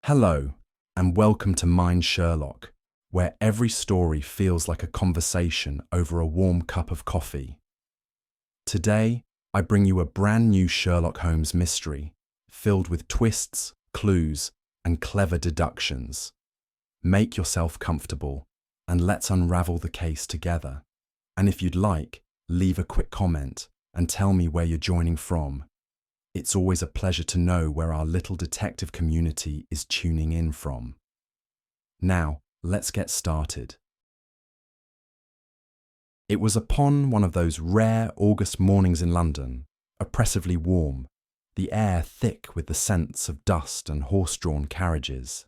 Hello, and welcome to Mind Sherlock, where every story feels like a conversation over a warm cup of coffee. Today, I bring you a brand new Sherlock Holmes mystery, filled with twists, clues, and clever deductions. Make yourself comfortable, and let's unravel the case together. And if you'd like, leave a quick comment and tell me where you're joining from. It's always a pleasure to know where our little detective community is tuning in from. Now, let's get started. It was upon one of those rare August mornings in London, oppressively warm, the air thick with the scents of dust and horse-drawn carriages,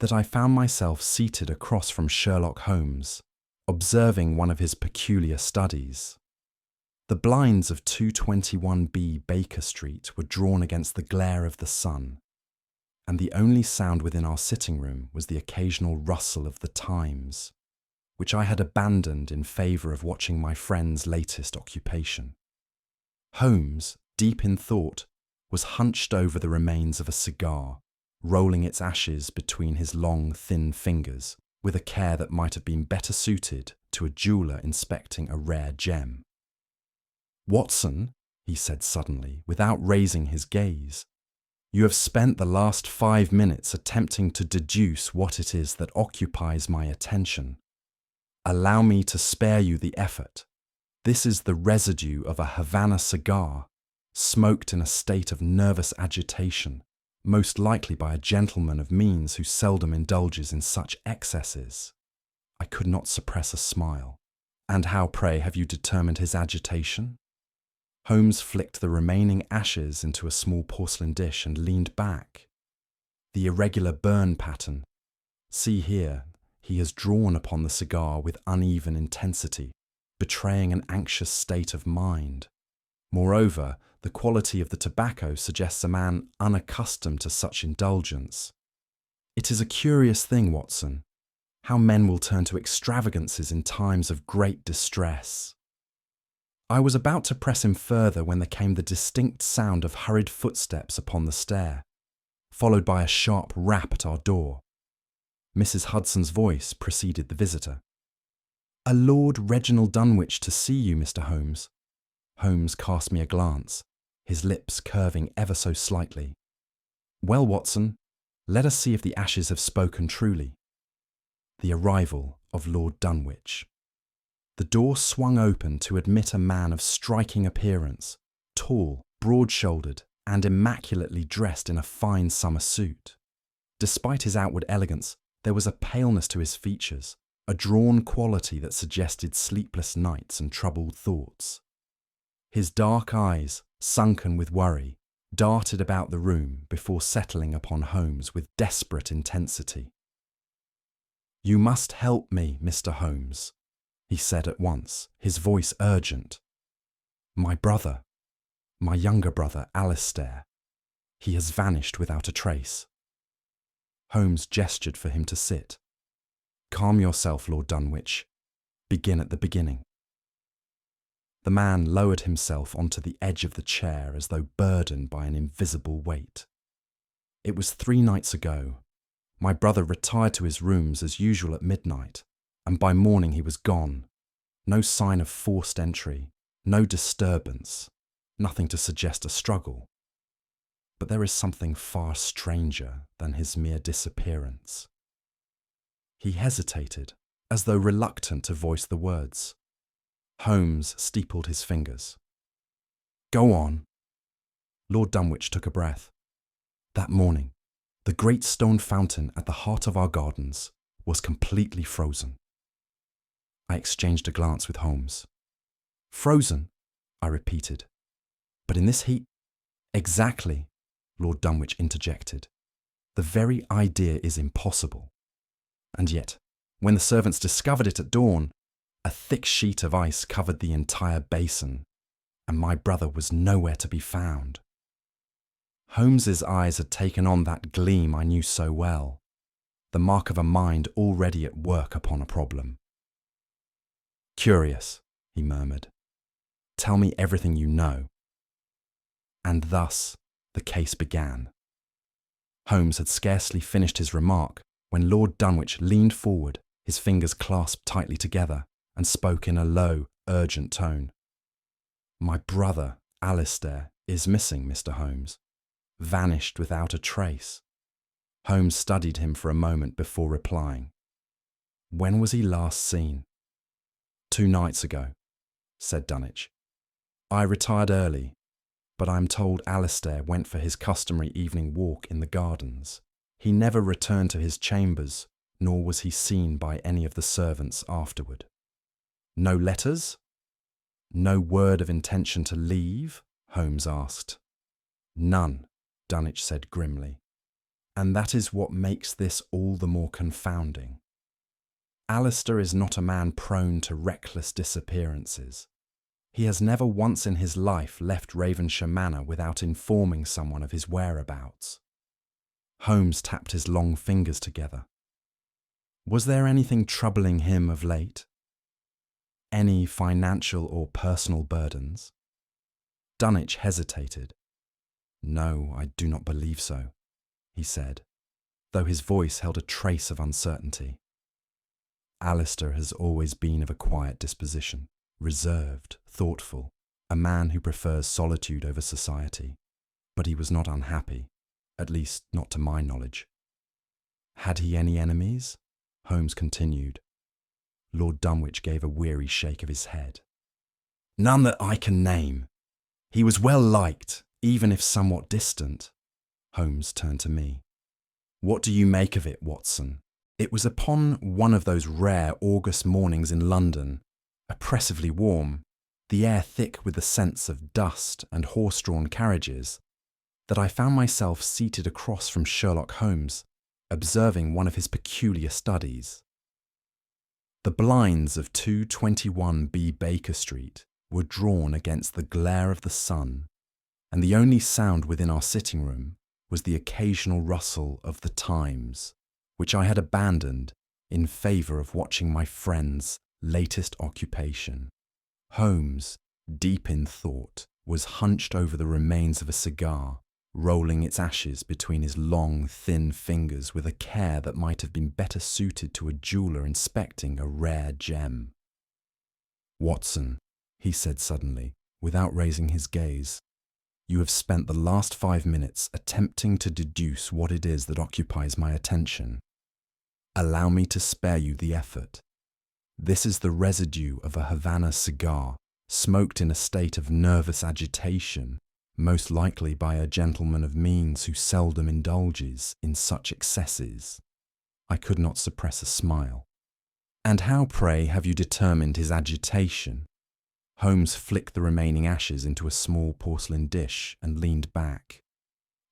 that I found myself seated across from Sherlock Holmes, observing one of his peculiar studies. The blinds of 221B Baker Street were drawn against the glare of the sun, and the only sound within our sitting room was the occasional rustle of the Times, which I had abandoned in favour of watching my friend's latest occupation. Holmes, deep in thought, was hunched over the remains of a cigar, rolling its ashes between his long, thin fingers with a care that might have been better suited to a jeweller inspecting a rare gem. "Watson," he said suddenly, without raising his gaze, "you have spent the last 5 minutes attempting to deduce what it is that occupies my attention. Allow me to spare you the effort. This is the residue of a Havana cigar, smoked in a state of nervous agitation, most likely by a gentleman of means who seldom indulges in such excesses." I could not suppress a smile. "And how, pray, have you determined his agitation?" Holmes flicked the remaining ashes into a small porcelain dish and leaned back. "The irregular burn pattern. See here, he has drawn upon the cigar with uneven intensity, betraying an anxious state of mind. Moreover, the quality of the tobacco suggests a man unaccustomed to such indulgence. It is a curious thing, Watson, how men will turn to extravagances in times of great distress." I was about to press him further when there came the distinct sound of hurried footsteps upon the stair, followed by a sharp rap at our door. Mrs. Hudson's voice preceded the visitor. "A Lord Reginald Dunwich to see you, Mr. Holmes." Holmes cast me a glance, his lips curving ever so slightly. "Well, Watson, let us see if the ashes have spoken truly." The arrival of Lord Dunwich. The door swung open to admit a man of striking appearance, tall, broad-shouldered, and immaculately dressed in a fine summer suit. Despite his outward elegance, there was a paleness to his features, a drawn quality that suggested sleepless nights and troubled thoughts. His dark eyes, sunken with worry, darted about the room before settling upon Holmes with desperate intensity. "You must help me, Mr. Holmes," he said at once, his voice urgent. "My brother, my younger brother, Alistair, he has vanished without a trace." Holmes gestured for him to sit. "Calm yourself, Lord Dunwich. Begin at the beginning." The man lowered himself onto the edge of the chair as though burdened by an invisible weight. "It was 3 nights ago. My brother retired to his rooms as usual at midnight, and by morning he was gone. No sign of forced entry, no disturbance, nothing to suggest a struggle. But there is something far stranger than his mere disappearance." He hesitated, as though reluctant to voice the words. Holmes steepled his fingers. "Go on." Lord Dunwich took a breath. "That morning, the great stone fountain at the heart of our gardens was completely frozen." I exchanged a glance with Holmes. "Frozen?" I repeated. "But in this heat—" "Exactly," Lord Dunwich interjected. "The very idea is impossible. And yet, when the servants discovered it at dawn, a thick sheet of ice covered the entire basin, and my brother was nowhere to be found." Holmes's eyes had taken on that gleam I knew so well, the mark of a mind already at work upon a problem. "Curious," he murmured. "Tell me everything you know." And thus the case began. Holmes had scarcely finished his remark when Lord Dunwich leaned forward, his fingers clasped tightly together, and spoke in a low, urgent tone. "My brother, Alistair, is missing, Mr. Holmes. Vanished without a trace." Holmes studied him for a moment before replying. "When was he last seen?" "2 nights ago," said Dunwich. "I retired early, but I'm told Alistair went for his customary evening walk in the gardens. He never returned to his chambers, nor was he seen by any of the servants afterward." "No letters? No word of intention to leave?" Holmes asked. "None," Dunwich said grimly. "And that is what makes this all the more confounding. Alistair is not a man prone to reckless disappearances. He has never once in his life left Ravenshire Manor without informing someone of his whereabouts." Holmes tapped his long fingers together. "Was there anything troubling him of late? Any financial or personal burdens?" Dunwich hesitated. "No, I do not believe so," he said, though his voice held a trace of uncertainty. "Alistair has always been of a quiet disposition, reserved, thoughtful, a man who prefers solitude over society. But he was not unhappy, at least not to my knowledge." "Had he any enemies?" Holmes continued. Lord Dunwich gave a weary shake of his head. "None that I can name. He was well liked, even if somewhat distant." Holmes turned to me. "What do you make of it, Watson?" It was upon one of those rare August mornings in London, oppressively warm, the air thick with the scents of dust and horse-drawn carriages, that I found myself seated across from Sherlock Holmes, observing one of his peculiar studies. The blinds of 221B Baker Street were drawn against the glare of the sun, and the only sound within our sitting room was the occasional rustle of the Times, which I had abandoned in favour of watching my friend's latest occupation. Holmes, deep in thought, was hunched over the remains of a cigar, rolling its ashes between his long, thin fingers with a care that might have been better suited to a jeweller inspecting a rare gem. "Watson," he said suddenly, without raising his gaze, "you have spent the last 5 minutes attempting to deduce what it is that occupies my attention. Allow me to spare you the effort. This is the residue of a Havana cigar, smoked in a state of nervous agitation, most likely by a gentleman of means who seldom indulges in such excesses." I could not suppress a smile. "And how, pray, have you determined his agitation?" Holmes flicked the remaining ashes into a small porcelain dish and leaned back.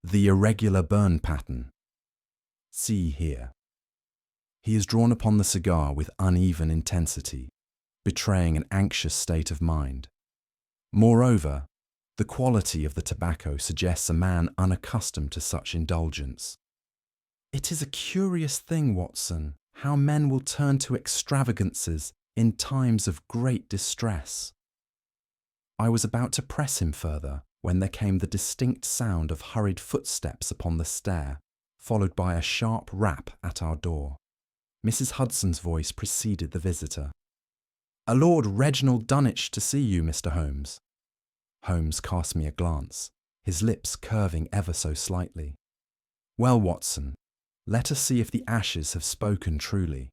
"The irregular burn pattern. See here." He is drawn upon the cigar with uneven intensity, betraying an anxious state of mind. Moreover, the quality of the tobacco suggests a man unaccustomed to such indulgence. It is a curious thing, Watson, how men will turn to extravagances in times of great distress. I was about to press him further when there came the distinct sound of hurried footsteps upon the stair, followed by a sharp rap at our door. Mrs. Hudson's voice preceded the visitor. "A Lord Reginald Dunwich to see you, Mr. Holmes." Holmes cast me a glance, his lips curving ever so slightly. "Well, Watson, let us see if the ashes have spoken truly."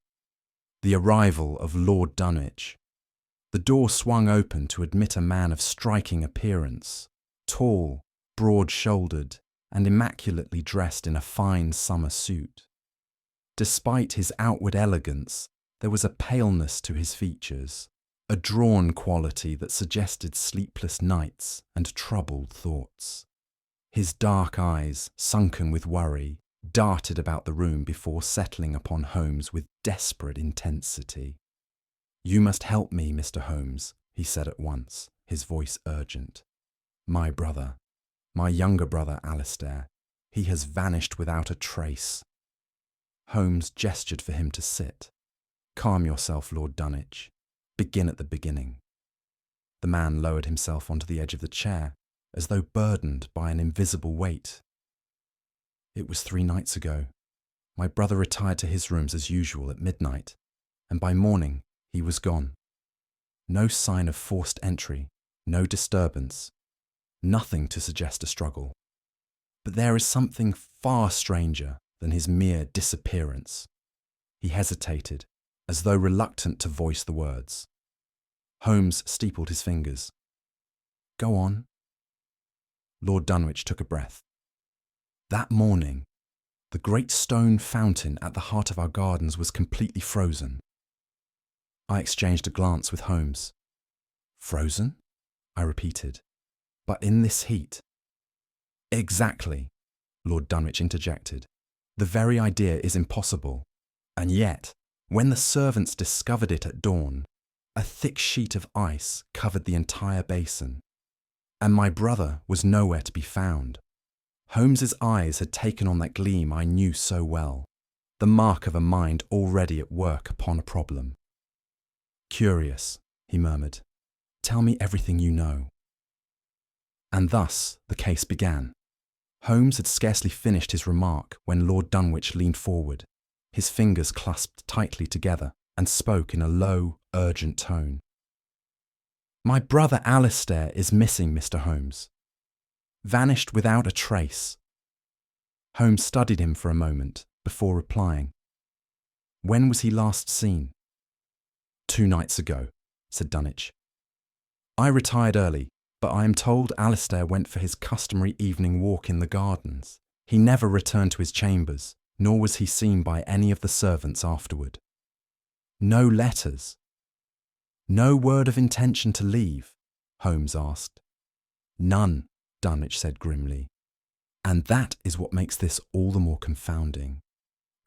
The arrival of Lord Dunwich. The door swung open to admit a man of striking appearance, tall, broad-shouldered, and immaculately dressed in a fine summer suit. Despite his outward elegance, there was a paleness to his features, a drawn quality that suggested sleepless nights and troubled thoughts. His dark eyes, sunken with worry, darted about the room before settling upon Holmes with desperate intensity. "You must help me, Mr. Holmes," he said at once, his voice urgent. "My brother, my younger brother Alistair, he has vanished without a trace." Holmes gestured for him to sit. "Calm yourself, Lord Dunwich. Begin at the beginning." The man lowered himself onto the edge of the chair, as though burdened by an invisible weight. It was 3 nights ago. My brother retired to his rooms as usual at midnight, and by morning he was gone. No sign of forced entry, no disturbance, nothing to suggest a struggle. But there is something far stranger than his mere disappearance. He hesitated, as though reluctant to voice the words. Holmes steepled his fingers. Go on. Lord Dunwich took a breath. That morning, the great stone fountain at the heart of our gardens was completely frozen. I exchanged a glance with Holmes. Frozen? I repeated. But in this heat? Exactly, Lord Dunwich interjected. The very idea is impossible. And yet, when the servants discovered it at dawn, a thick sheet of ice covered the entire basin, and my brother was nowhere to be found. Holmes's eyes had taken on that gleam I knew so well, the mark of a mind already at work upon a problem. Curious, he murmured. Tell me everything you know. And thus the case began. Holmes had scarcely finished his remark when Lord Dunwich leaned forward, his fingers clasped tightly together, and spoke in a low, urgent tone. My brother Alistair is missing, Mr. Holmes. Vanished without a trace. Holmes studied him for a moment before replying. When was he last seen? 2 nights ago, said Dunwich. I retired early, but I am told Alistair went for his customary evening walk in the gardens. He never returned to his chambers, nor was he seen by any of the servants afterward. No letters. No word of intention to leave, Holmes asked. None, Dunwich said grimly. And that is what makes this all the more confounding.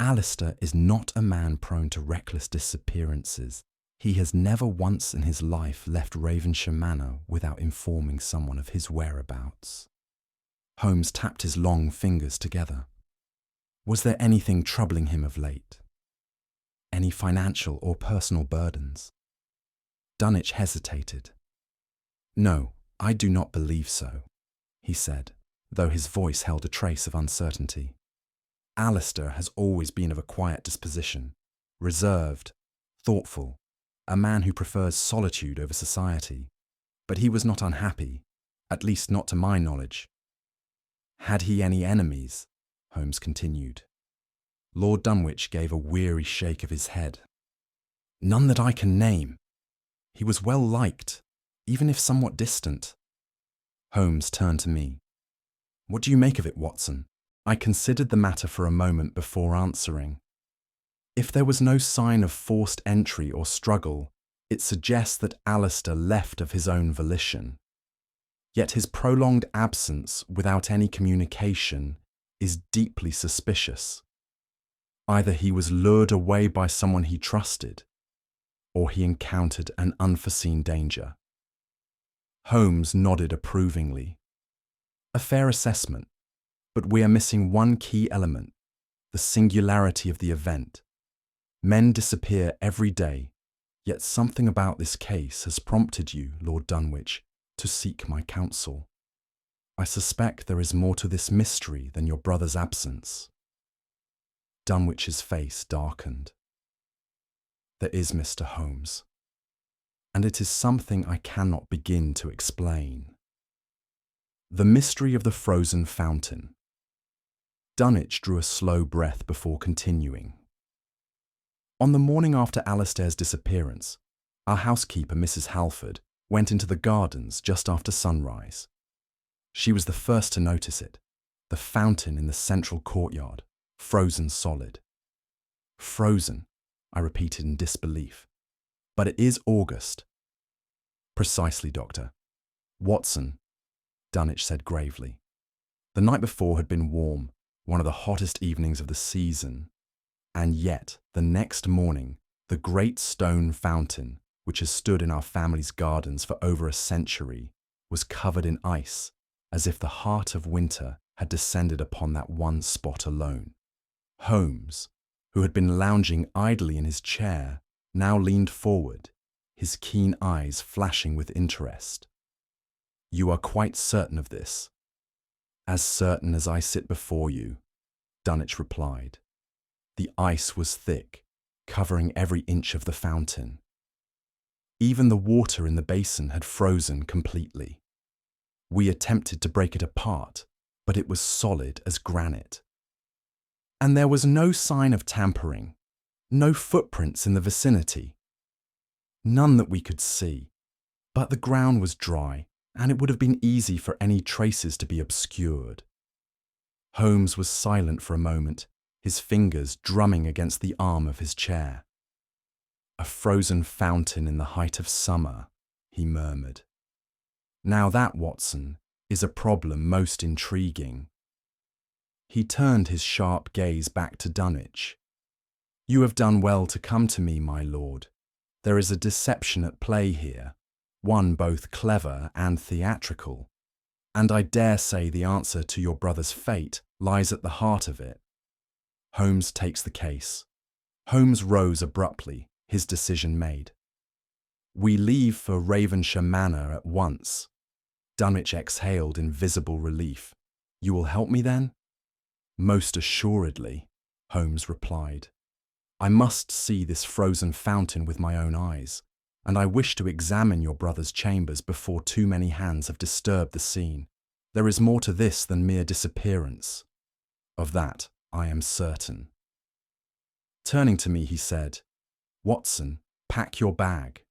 Alistair is not a man prone to reckless disappearances. He has never once in his life left Ravenshire Manor without informing someone of his whereabouts. Holmes tapped his long fingers together. Was there anything troubling him of late? Any financial or personal burdens? Dunwich hesitated. No, I do not believe so, he said, though his voice held a trace of uncertainty. Alistair has always been of a quiet disposition, reserved, thoughtful, a man who prefers solitude over society. But he was not unhappy, at least not to my knowledge. Had he any enemies? Holmes continued. Lord Dunwich gave a weary shake of his head. None that I can name. He was well liked, even if somewhat distant. Holmes turned to me. What do you make of it, Watson? I considered the matter for a moment before answering. If there was no sign of forced entry or struggle, it suggests that Alistair left of his own volition. Yet his prolonged absence without any communication is deeply suspicious. Either he was lured away by someone he trusted, or he encountered an unforeseen danger. Holmes nodded approvingly. A fair assessment, but we are missing one key element, the singularity of the event. Men disappear every day, yet something about this case has prompted you, Lord Dunwich, to seek my counsel. I suspect there is more to this mystery than your brother's absence. Dunwich's face darkened. There is, Mr. Holmes, and it is something I cannot begin to explain. The mystery of the frozen fountain. Dunwich drew a slow breath before continuing. On the morning after Alistair's disappearance, our housekeeper, Mrs. Halford, went into the gardens just after sunrise. She was the first to notice it, the fountain in the central courtyard, frozen solid. Frozen, I repeated in disbelief. But it is August. Precisely, Doctor. Watson, Dunwich said gravely. The night before had been warm, one of the hottest evenings of the season. And yet, the next morning, the great stone fountain, which has stood in our family's gardens for over a century, was covered in ice, as if the heart of winter had descended upon that one spot alone. Holmes, who had been lounging idly in his chair, now leaned forward, his keen eyes flashing with interest. You are quite certain of this? As certain as I sit before you? Dunwich replied. The ice was thick, covering every inch of the fountain. Even the water in the basin had frozen completely. We attempted to break it apart, but it was solid as granite. And there was no sign of tampering, no footprints in the vicinity. None that we could see, but the ground was dry, and it would have been easy for any traces to be obscured. Holmes was silent for a moment, his fingers drumming against the arm of his chair. A frozen fountain in the height of summer, he murmured. Now that, Watson, is a problem most intriguing. He turned his sharp gaze back to Dunwich. You have done well to come to me, my lord. There is a deception at play here, one both clever and theatrical, and I dare say the answer to your brother's fate lies at the heart of it. Holmes takes the case. Holmes rose abruptly, his decision made. We leave for Ravenshire Manor at once. Dunwich exhaled in visible relief. You will help me then? Most assuredly, Holmes replied. I must see this frozen fountain with my own eyes, and I wish to examine your brother's chambers before too many hands have disturbed the scene. There is more to this than mere disappearance. Of that, I am certain. Turning to me, he said, Watson, pack your bag.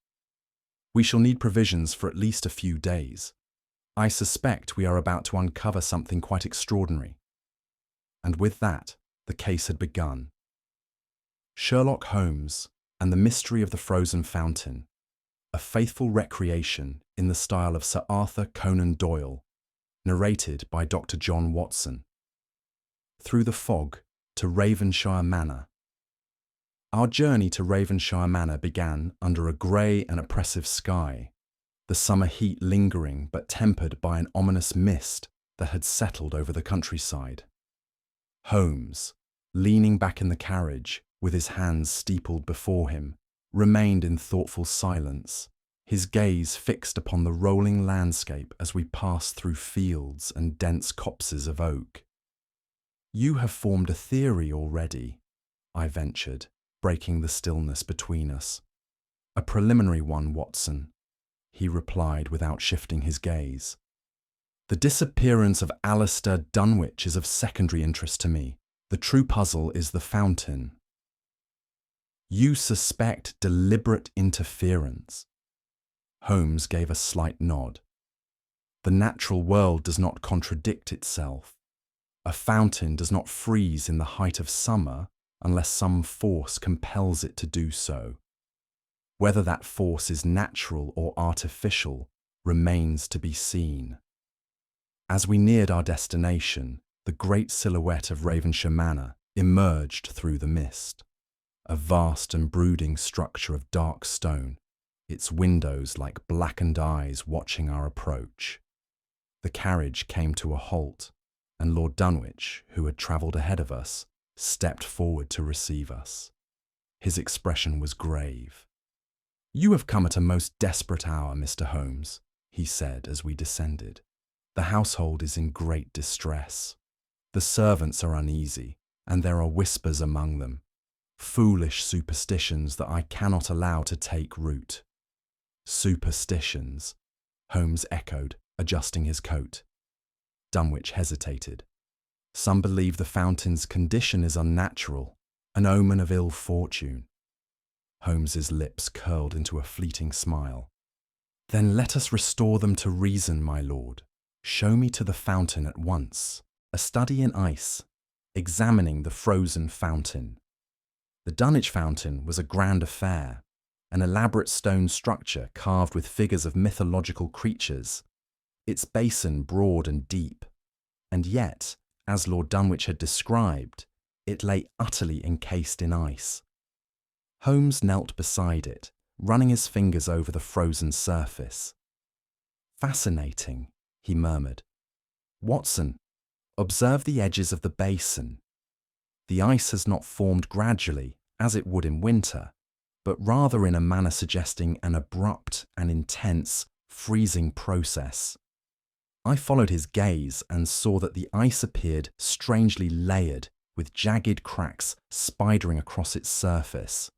We shall need provisions for at least a few days. I suspect we are about to uncover something quite extraordinary. And with that, the case had begun. Sherlock Holmes and the Mystery of the Frozen Fountain, a faithful recreation in the style of Sir Arthur Conan Doyle, narrated by Dr. John Watson. Through the fog to Ravenshire Manor. Our journey to Ravenshire Manor began under a grey and oppressive sky, the summer heat lingering but tempered by an ominous mist that had settled over the countryside. Holmes, leaning back in the carriage, with his hands steepled before him, remained in thoughtful silence, his gaze fixed upon the rolling landscape as we passed through fields and dense copses of oak. You have formed a theory already, I ventured, breaking the stillness between us. A preliminary one, Watson, he replied without shifting his gaze. The disappearance of Alistair Dunwich is of secondary interest to me. The true puzzle is the fountain. You suspect deliberate interference. Holmes gave a slight nod. The natural world does not contradict itself. A fountain does not freeze in the height of summer unless some force compels it to do so. Whether that force is natural or artificial remains to be seen. As we neared our destination, the great silhouette of Ravenshire Manor emerged through the mist. A vast and brooding structure of dark stone, its windows like blackened eyes watching our approach. The carriage came to a halt, and Lord Dunwich, who had travelled ahead of us, stepped forward to receive us. His expression was grave. You have come at a most desperate hour, Mr. Holmes, he said as we descended. The household is in great distress. The servants are uneasy, and there are whispers among them. Foolish superstitions that I cannot allow to take root. Superstitions, Holmes echoed, adjusting his coat. Dunwich hesitated. Some believe the fountain's condition is unnatural, an omen of ill fortune. Holmes's lips curled into a fleeting smile. Then let us restore them to reason, my lord. Show me to the fountain at once. A study in ice, examining the frozen fountain. The Dunwich fountain was a grand affair, an elaborate stone structure carved with figures of mythological creatures, its basin broad and deep, and yet, as Lord Dunwich had described, it lay utterly encased in ice. Holmes knelt beside it, running his fingers over the frozen surface. Fascinating, he murmured. Watson, observe the edges of the basin. The ice has not formed gradually, as it would in winter, but rather in a manner suggesting an abrupt and intense freezing process. I followed his gaze and saw that the ice appeared strangely layered, with jagged cracks spidering across its surface.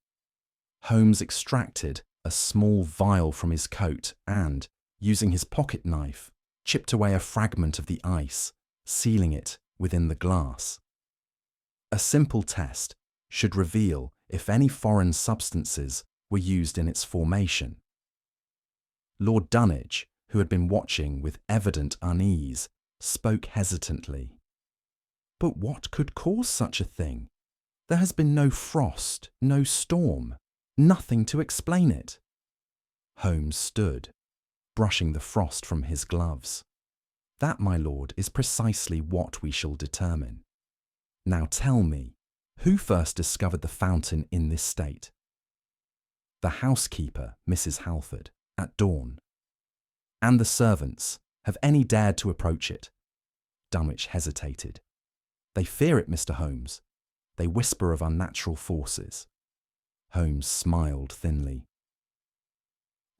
Holmes extracted a small vial from his coat and, using his pocket knife, chipped away a fragment of the ice, sealing it within the glass. A simple test should reveal if any foreign substances were used in its formation. Lord Dunwich, who had been watching with evident unease, spoke hesitantly. "But what could cause such a thing? There has been no frost, no storm, nothing to explain it." Holmes stood, brushing the frost from his gloves. "That, my lord, is precisely what we shall determine. Now tell me, who first discovered the fountain in this state?" "The housekeeper, Mrs. Halford, at dawn." "And the servants, have any dared to approach it?" Dunwich hesitated. "They fear it, Mr. Holmes. They whisper of unnatural forces." Holmes smiled thinly.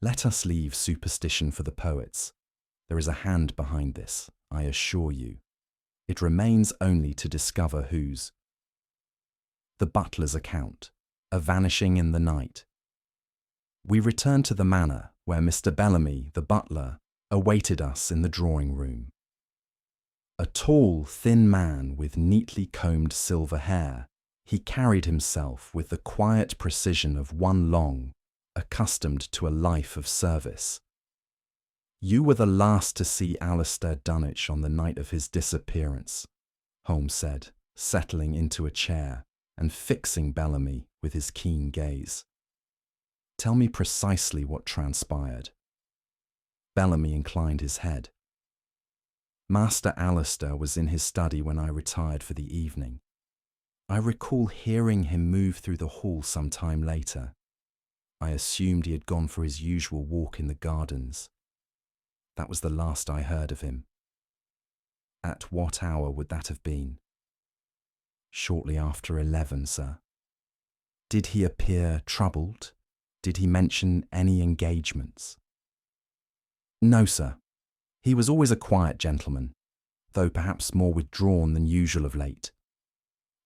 "Let us leave superstition for the poets. There is a hand behind this, I assure you. It remains only to discover whose." The butler's account, a vanishing in the night. We returned to the manor, where Mr. Bellamy, the butler, awaited us in the drawing room. A tall, thin man with neatly combed silver hair, he carried himself with the quiet precision of one long, accustomed to a life of service. "You were the last to see Alistair Dunwich on the night of his disappearance," Holmes said, settling into a chair and fixing Bellamy with his keen gaze. "Tell me precisely what transpired." Bellamy inclined his head. "Master Alistair was in his study when I retired for the evening. I recall hearing him move through the hall some time later. I assumed he had gone for his usual walk in the gardens. That was the last I heard of him." "At what hour would that have been?" "Shortly after 11, sir." "Did he appear troubled? Did he mention any engagements?" "No, sir. He was always a quiet gentleman, though perhaps more withdrawn than usual of late."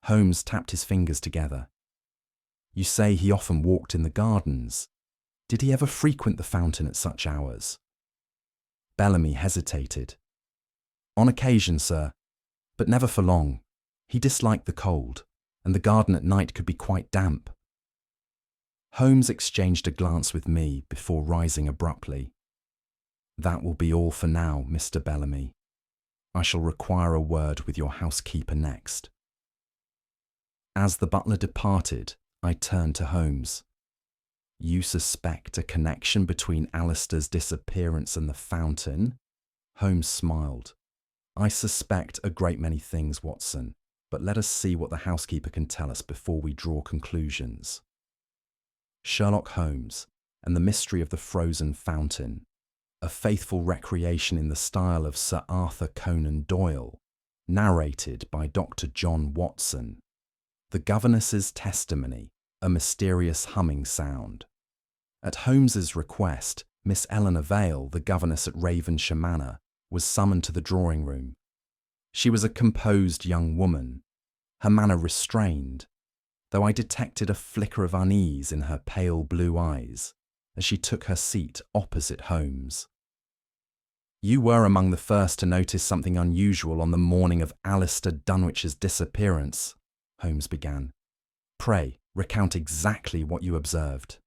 Holmes tapped his fingers together. "You say he often walked in the gardens. Did he ever frequent the fountain at such hours?" Bellamy hesitated. "On occasion, sir, but never for long. He disliked the cold, and the garden at night could be quite damp." Holmes exchanged a glance with me before rising abruptly. "That will be all for now, Mr. Bellamy. I shall require a word with your housekeeper next." As the butler departed, I turned to Holmes. "You suspect a connection between Alistair's disappearance and the fountain?" Holmes smiled. "I suspect a great many things, Watson, but let us see what the housekeeper can tell us before we draw conclusions." Sherlock Holmes and the Mystery of the Frozen Fountain, a faithful recreation in the style of Sir Arthur Conan Doyle, narrated by Dr. John Watson. The governess's testimony, a mysterious humming sound. At Holmes's request, Miss Eleanor Vale, the governess at Ravenshire Manor, was summoned to the drawing room. She was a composed young woman, her manner restrained, though I detected a flicker of unease in her pale blue eyes as she took her seat opposite Holmes. "You were among the first to notice something unusual on the morning of Alistair Dunwich's disappearance," Holmes began. "Pray, recount exactly what you observed."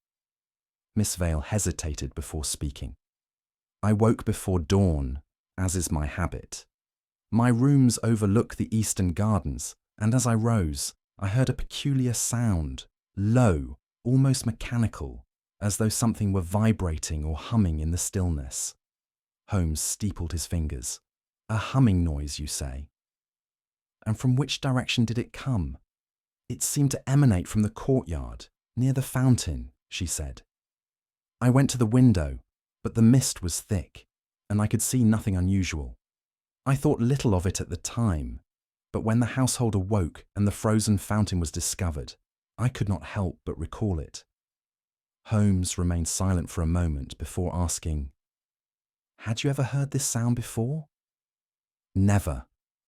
Miss Vale hesitated before speaking. "I woke before dawn, as is my habit. My rooms overlook the eastern gardens, and as I rose, I heard a peculiar sound, low, almost mechanical, as though something were vibrating or humming in the stillness." Holmes steepled his fingers. "A humming noise, you say? And from which direction did it come?" "It seemed to emanate from the courtyard, near the fountain," she said. "I went to the window, but the mist was thick, and I could see nothing unusual. I thought little of it at the time, but when the household awoke and the frozen fountain was discovered, I could not help but recall it." Holmes remained silent for a moment before asking, "Had you ever heard this sound before?" "Never,"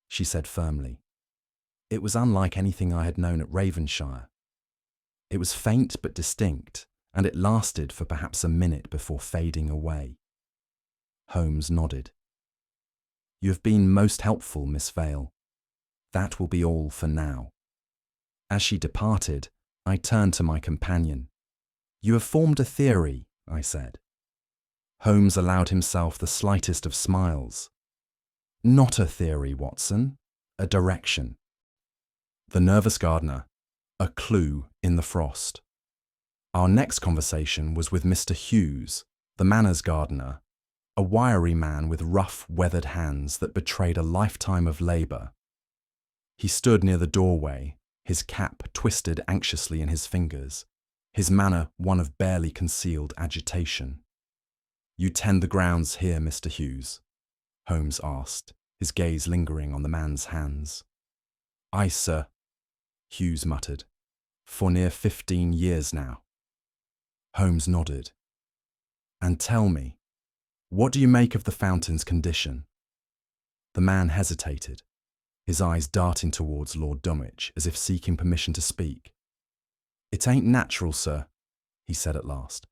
she said firmly. It was unlike anything I had known at Ravenshire. It was faint but distinct, and it lasted for perhaps a minute before fading away. Holmes nodded. "You have been most helpful, Miss Vale. That will be all for now." As she departed, I turned to my companion. "You have formed a theory," I said. Holmes allowed himself the slightest of smiles. "Not a theory, Watson. A direction." The nervous gardener, a clue in the frost. Our next conversation was with Mr. Hughes, the manor's gardener, a wiry man with rough, weathered hands that betrayed a lifetime of labour. He stood near the doorway, his cap twisted anxiously in his fingers, his manner one of barely concealed agitation. "You tend the grounds here, Mr. Hughes?" Holmes asked, his gaze lingering on the man's hands. "Aye, sir," Hughes muttered. "For near 15 years now." Holmes nodded. "And tell me, what do you make of the fountain's condition?" The man hesitated, his eyes darting towards Lord Dunwich as if seeking permission to speak. "It ain't natural, sir," he said at last.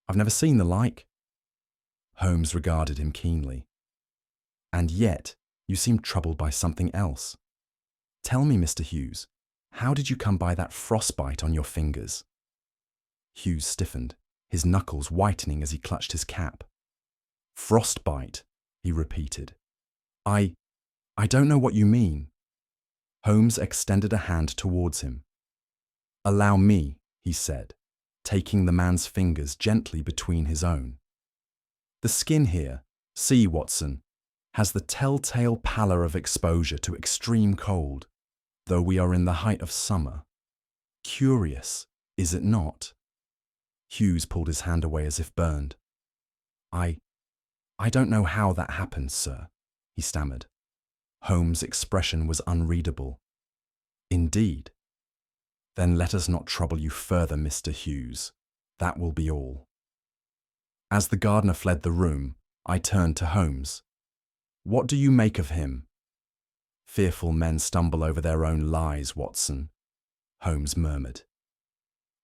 "I've never seen the like." Holmes regarded him keenly. "And yet, you seem troubled by something else. Tell me, Mr. Hughes, how did you come by that frostbite on your fingers?" Hughes stiffened, his knuckles whitening as he clutched his cap. "Frostbite," he repeated. I don't know what you mean." Holmes extended a hand towards him. "Allow me," he said, taking the man's fingers gently between his own. "The skin here, see, Watson, has the telltale pallor of exposure to extreme cold, though we are in the height of summer. Curious, is it not?" Hughes pulled his hand away as if burned. I don't know how that happened, sir," he stammered. Holmes' expression was unreadable. "Indeed? Then let us not trouble you further, Mr. Hughes. That will be all." As the gardener fled the room, I turned to Holmes. "What do you make of him?" "Fearful men stumble over their own lies, Watson," Holmes murmured.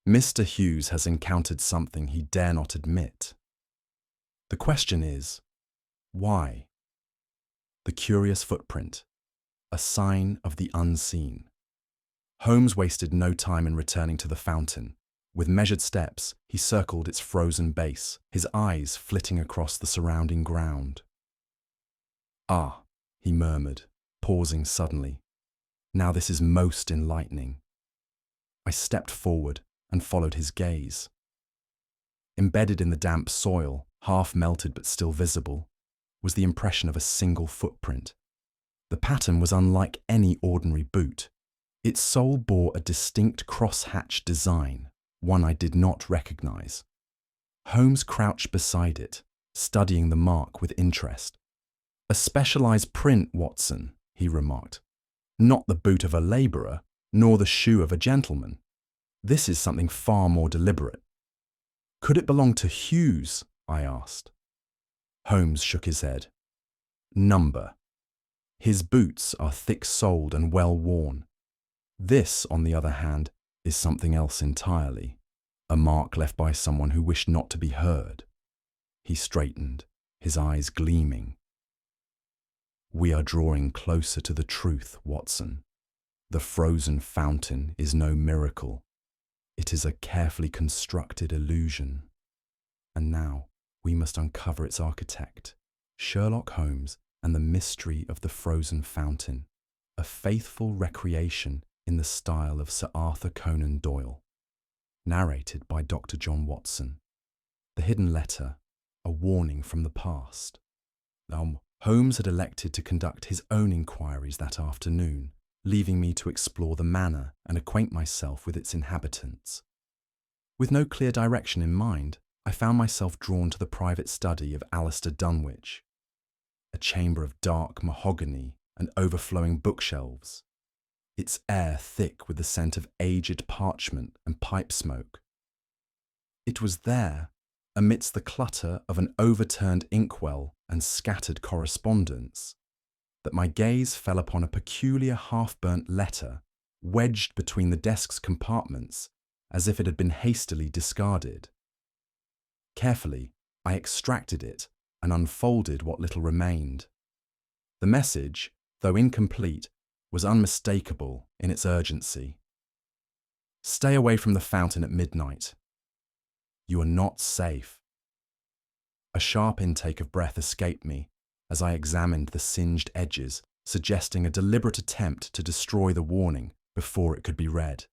"Mr. Hughes has encountered something he dare not admit. The question is, why?" The curious footprint, a sign of the unseen. Holmes wasted no time in returning to the fountain. With measured steps, he circled its frozen base, his eyes flitting across the surrounding ground. "Ah," he murmured, pausing suddenly. "Now this is most enlightening." I stepped forward and followed his gaze. Embedded in the damp soil, half melted but still visible, was the impression of a single footprint. The pattern was unlike any ordinary boot. Its sole bore a distinct cross-hatched design, one I did not recognize. Holmes crouched beside it, studying the mark with interest. "A specialized print, Watson," he remarked. "Not the boot of a labourer, nor the shoe of a gentleman. This is something far more deliberate." "Could it belong to Hughes?" I asked. Holmes shook his head. "Number. His boots are thick-soled and well-worn. This, on the other hand, is something else entirely, a mark left by someone who wished not to be heard." He straightened, his eyes gleaming. "We are drawing closer to the truth, Watson. The frozen fountain is no miracle. It is a carefully constructed illusion. And now we must uncover its architect, Sherlock Holmes, and the mystery of the frozen fountain, a faithful recreation in the style of Sir Arthur Conan Doyle. Narrated by Dr. John Watson. The hidden letter, a warning from the past. Holmes had elected to conduct his own inquiries that afternoon, leaving me to explore the manor and acquaint myself with its inhabitants. With no clear direction in mind, I found myself drawn to the private study of Alistair Dunwitch, a chamber of dark mahogany and overflowing bookshelves, its air thick with the scent of aged parchment and pipe smoke. It was there, amidst the clutter of an overturned inkwell and scattered correspondence, that my gaze fell upon a peculiar half-burnt letter wedged between the desk's compartments as if it had been hastily discarded. Carefully, I extracted it and unfolded what little remained. The message, though incomplete, was unmistakable in its urgency. Stay away from the fountain at midnight. You are not safe. A sharp intake of breath escaped me as I examined the singed edges, suggesting a deliberate attempt to destroy the warning before it could be read.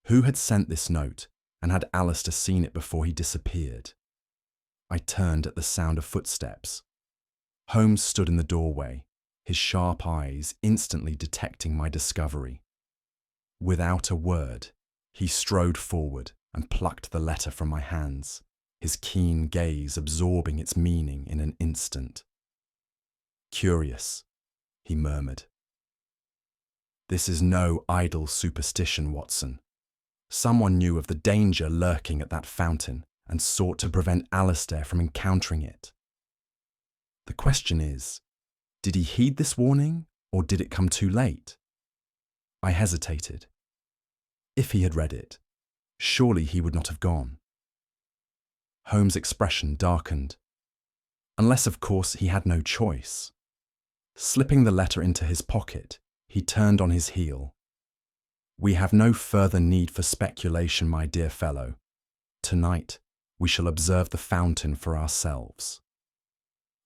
Who had sent this note, and had Alistair seen it before he disappeared? I turned at the sound of footsteps. Holmes stood in the doorway, his sharp eyes instantly detecting my discovery. Without a word, he strode forward and plucked the letter from my hands, his keen gaze absorbing its meaning in an instant. "Curious," he murmured. "This is no idle superstition, Watson. Someone knew of the danger lurking at that fountain and sought to prevent Alistair from encountering it. The question is, did he heed this warning, or did it come too late?" I hesitated. If he had read it, surely he would not have gone. Holmes' expression darkened. Unless, of course, he had no choice. Slipping the letter into his pocket, he turned on his heel. "We have no further need for speculation, my dear fellow. Tonight, we shall observe the fountain for ourselves.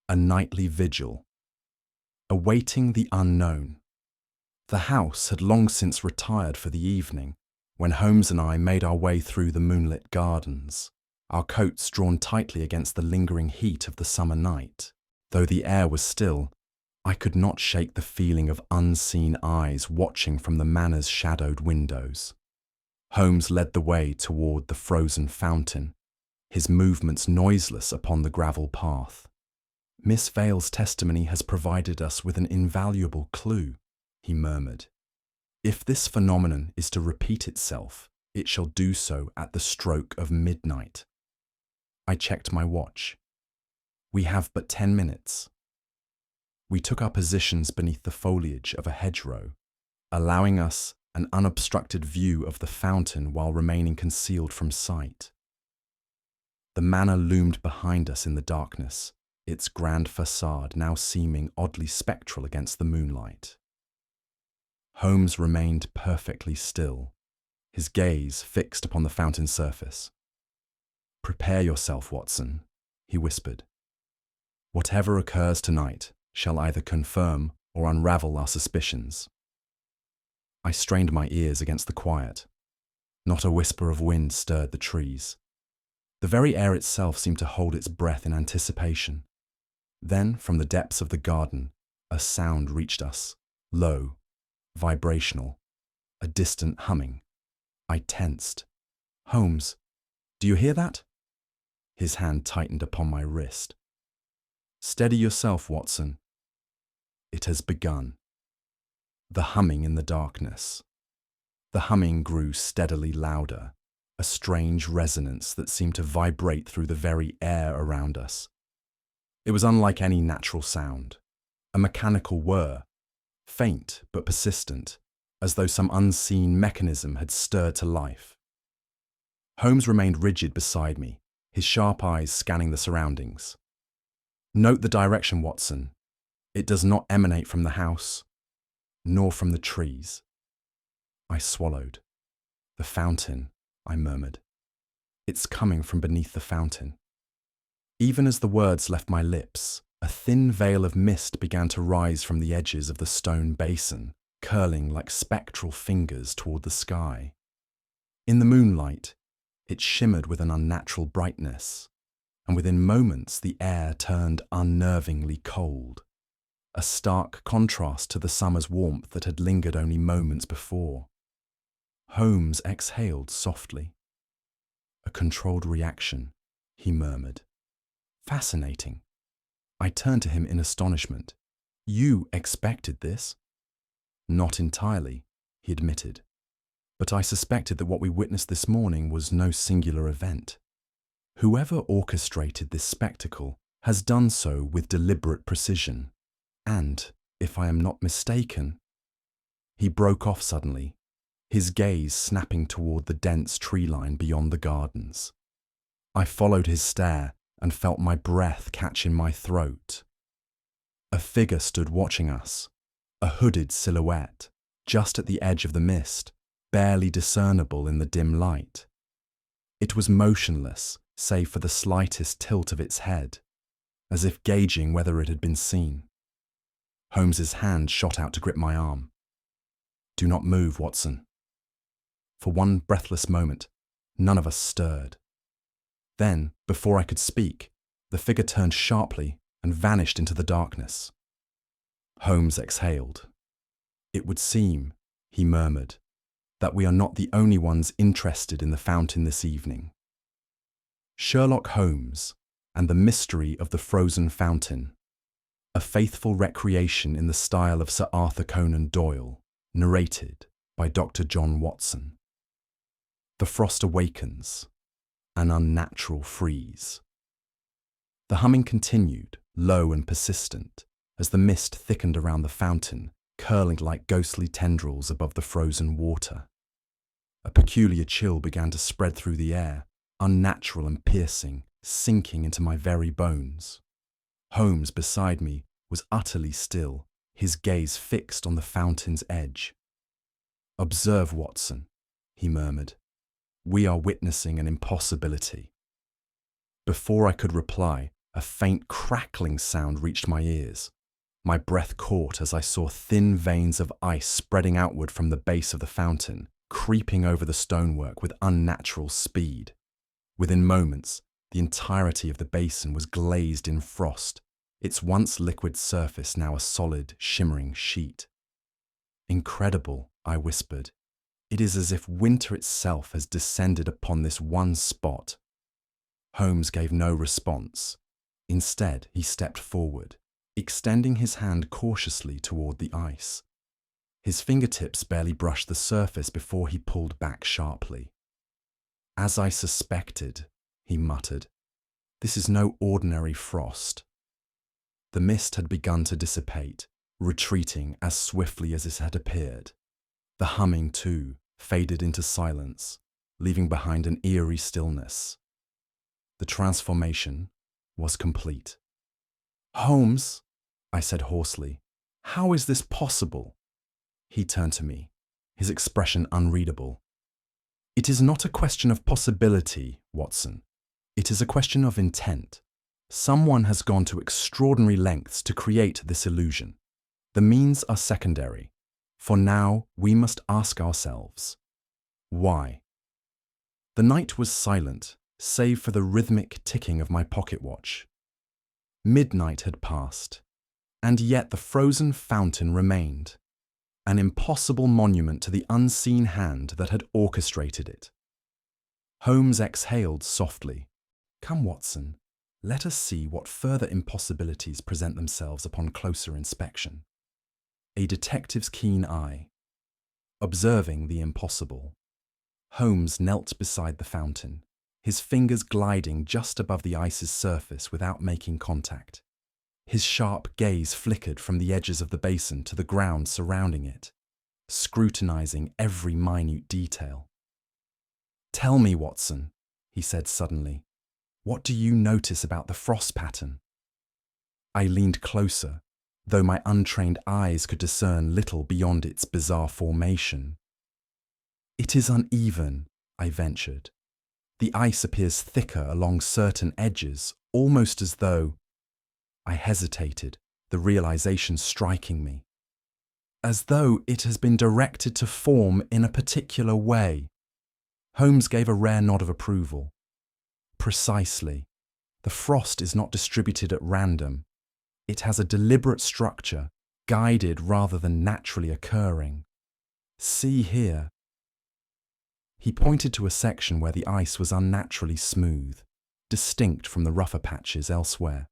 A nightly vigil. Awaiting the unknown." The house had long since retired for the evening when Holmes and I made our way through the moonlit gardens, our coats drawn tightly against the lingering heat of the summer night. Though the air was still, I could not shake the feeling of unseen eyes watching from the manor's shadowed windows. Holmes led the way toward the frozen fountain, his movements noiseless upon the gravel path. "Miss Vale's testimony has provided us with an invaluable clue," he murmured. "If this phenomenon is to repeat itself, it shall do so at the stroke of midnight." I checked my watch. "We have but 10 minutes. We took our positions beneath the foliage of a hedgerow, allowing us an unobstructed view of the fountain while remaining concealed from sight. The manor loomed behind us in the darkness, its grand facade now seeming oddly spectral against the moonlight. Holmes remained perfectly still, his gaze fixed upon the fountain's surface. "Prepare yourself, Watson," he whispered. "Whatever occurs tonight shall either confirm or unravel our suspicions." I strained my ears against the quiet. Not a whisper of wind stirred the trees. The very air itself seemed to hold its breath in anticipation. Then, from the depths of the garden, a sound reached us, low, vibrational, a distant humming. I tensed. "Holmes, do you hear that?" His hand tightened upon my wrist. "Steady yourself, Watson. It has begun." The humming in the darkness. The humming grew steadily louder, a strange resonance that seemed to vibrate through the very air around us. It was unlike any natural sound, a mechanical whir, faint but persistent, as though some unseen mechanism had stirred to life. Holmes remained rigid beside me, his sharp eyes scanning the surroundings. "Note the direction, Watson. It does not emanate from the house, nor from the trees." I swallowed. "The fountain," I murmured. "It's coming from beneath the fountain." Even as the words left my lips, a thin veil of mist began to rise from the edges of the stone basin, curling like spectral fingers toward the sky. In the moonlight, it shimmered with an unnatural brightness, and within moments the air turned unnervingly cold, a stark contrast to the summer's warmth that had lingered only moments before. Holmes exhaled softly. "A controlled reaction," he murmured. "Fascinating." I turned to him in astonishment. "You expected this?" "Not entirely," he admitted. "But I suspected that what we witnessed this morning was no singular event. Whoever orchestrated this spectacle has done so with deliberate precision, and, if I am not mistaken." He broke off suddenly, his gaze snapping toward the dense tree line beyond the gardens. I followed his stare and felt my breath catch in my throat. A figure stood watching us, a hooded silhouette, just at the edge of the mist, barely discernible in the dim light. It was motionless, save for the slightest tilt of its head, as if gauging whether it had been seen. Holmes's hand shot out to grip my arm. "Do not move, Watson." For one breathless moment, none of us stirred. Then, before I could speak, the figure turned sharply and vanished into the darkness. Holmes exhaled. "It would seem," he murmured, "that we are not the only ones interested in the fountain this evening." Sherlock Holmes and the Mystery of the Frozen Fountain, a faithful recreation in the style of Sir Arthur Conan Doyle, narrated by Dr. John Watson. The frost awakens, an unnatural freeze. The humming continued, low and persistent, as the mist thickened around the fountain, curling like ghostly tendrils above the frozen water. A peculiar chill began to spread through the air, unnatural and piercing, sinking into my very bones. Holmes, beside me, was utterly still, his gaze fixed on the fountain's edge. "Observe, Watson," he murmured. "We are witnessing an impossibility." Before I could reply, a faint crackling sound reached my ears. My breath caught as I saw thin veins of ice spreading outward from the base of the fountain, creeping over the stonework with unnatural speed. Within moments, the entirety of the basin was glazed in frost, its once liquid surface now a solid, shimmering sheet. "Incredible," I whispered. "It is as if winter itself has descended upon this one spot." Holmes gave no response. Instead, he stepped forward, extending his hand cautiously toward the ice. His fingertips barely brushed the surface before he pulled back sharply. "As I suspected," he muttered. "This is no ordinary frost." The mist had begun to dissipate, retreating as swiftly as it had appeared. The humming, too, faded into silence, leaving behind an eerie stillness. The transformation was complete. "Holmes," I said hoarsely, "how is this possible?" He turned to me, his expression unreadable. "It is not a question of possibility, Watson. It is a question of intent. Someone has gone to extraordinary lengths to create this illusion. The means are secondary. For now, we must ask ourselves, why?" The night was silent, save for the rhythmic ticking of my pocket watch. Midnight had passed, and yet the frozen fountain remained, an impossible monument to the unseen hand that had orchestrated it. Holmes exhaled softly. "Come, Watson, let us see what further impossibilities present themselves upon closer inspection." A detective's keen eye. Observing the impossible, Holmes knelt beside the fountain, his fingers gliding just above the ice's surface without making contact. His sharp gaze flickered from the edges of the basin to the ground surrounding it, scrutinizing every minute detail. "Tell me, Watson," he said suddenly, "what do you notice about the frost pattern?" I leaned closer, though my untrained eyes could discern little beyond its bizarre formation. "It is uneven," I ventured. "The ice appears thicker along certain edges, almost as though—" I hesitated, the realization striking me. "As though it has been directed to form in a particular way." Holmes gave a rare nod of approval. "Precisely. The frost is not distributed at random. It has a deliberate structure, guided rather than naturally occurring. See here." He pointed to a section where the ice was unnaturally smooth, distinct from the rougher patches elsewhere.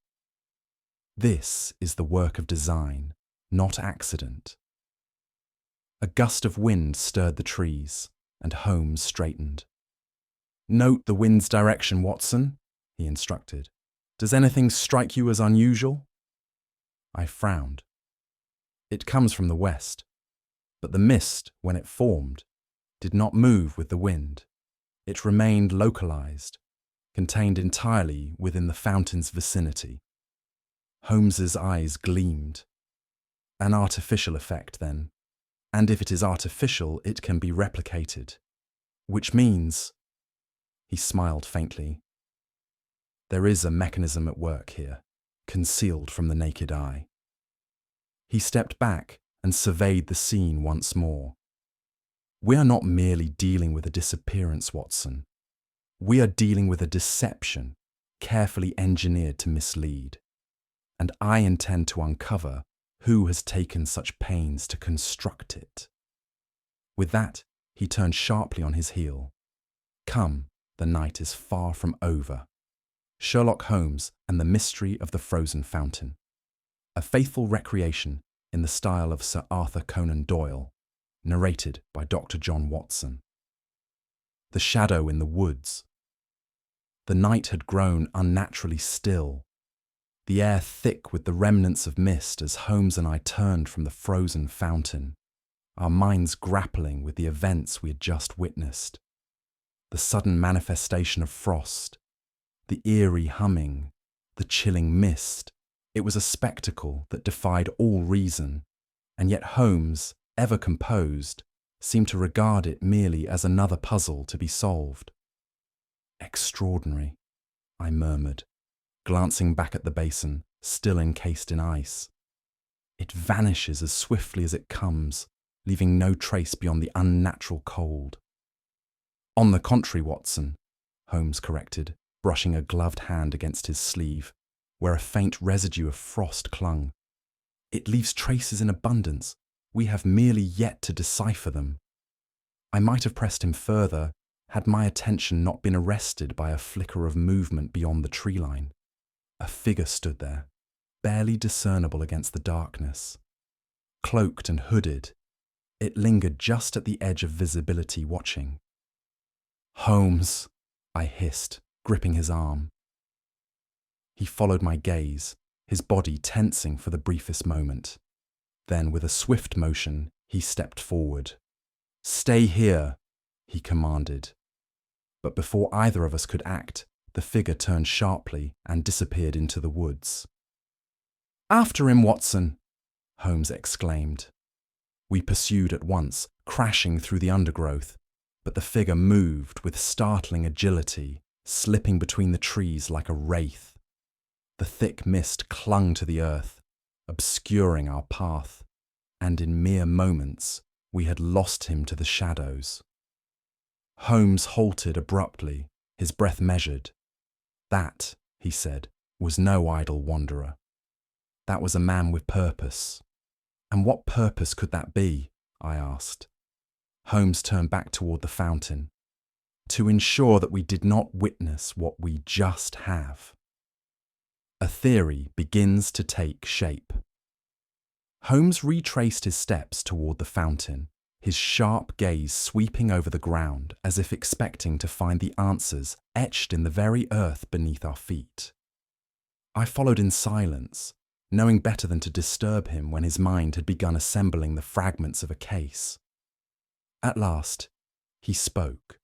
"This is the work of design, not accident." A gust of wind stirred the trees, and Holmes straightened. "Note the wind's direction, Watson," he instructed. "Does anything strike you as unusual?" I frowned. It comes from the west, but the mist, when it formed, did not move with the wind. It remained localized, contained entirely within the fountain's vicinity. Holmes's eyes gleamed. An artificial effect, then, and if it is artificial, it can be replicated, which means, he smiled faintly, there is a mechanism at work here, concealed from the naked eye. He stepped back and surveyed the scene once more. We are not merely dealing with a disappearance, Watson. We are dealing with a deception, carefully engineered to mislead. And I intend to uncover who has taken such pains to construct it. With that, he turned sharply on his heel. Come, the night is far from over. Sherlock Holmes and the Mystery of the Frozen Fountain. A faithful recreation in the style of Sir Arthur Conan Doyle, narrated by Dr. John Watson. The shadow in the woods. The night had grown unnaturally still, the air thick with the remnants of mist as Holmes and I turned from the frozen fountain, our minds grappling with the events we had just witnessed. The sudden manifestation of frost, the eerie humming, the chilling mist. It was a spectacle that defied all reason, and yet Holmes, ever composed, seemed to regard it merely as another puzzle to be solved. Extraordinary, I murmured, glancing back at the basin, still encased in ice. It vanishes as swiftly as it comes, leaving no trace beyond the unnatural cold. On the contrary, Watson, Holmes corrected, brushing a gloved hand against his sleeve, where a faint residue of frost clung. It leaves traces in abundance. We have merely yet to decipher them. I might have pressed him further, had my attention not been arrested by a flicker of movement beyond the tree line. A figure stood there, barely discernible against the darkness. Cloaked and hooded, it lingered just at the edge of visibility, watching. "Holmes," I hissed, gripping his arm. He followed my gaze, his body tensing for the briefest moment. Then, with a swift motion, he stepped forward. "Stay here," he commanded. But before either of us could act, the figure turned sharply and disappeared into the woods. "After him, Watson!" Holmes exclaimed. We pursued at once, crashing through the undergrowth, but the figure moved with startling agility, slipping between the trees like a wraith. The thick mist clung to the earth, obscuring our path, and in mere moments we had lost him to the shadows. Holmes halted abruptly, his breath measured. That, he said, was no idle wanderer. That was a man with purpose. And what purpose could that be? I asked. Holmes turned back toward the fountain. To ensure that we did not witness what we just have. A theory begins to take shape. Holmes retraced his steps toward the fountain, his sharp gaze sweeping over the ground as if expecting to find the answers etched in the very earth beneath our feet. I followed in silence, knowing better than to disturb him when his mind had begun assembling the fragments of a case. At last, he spoke.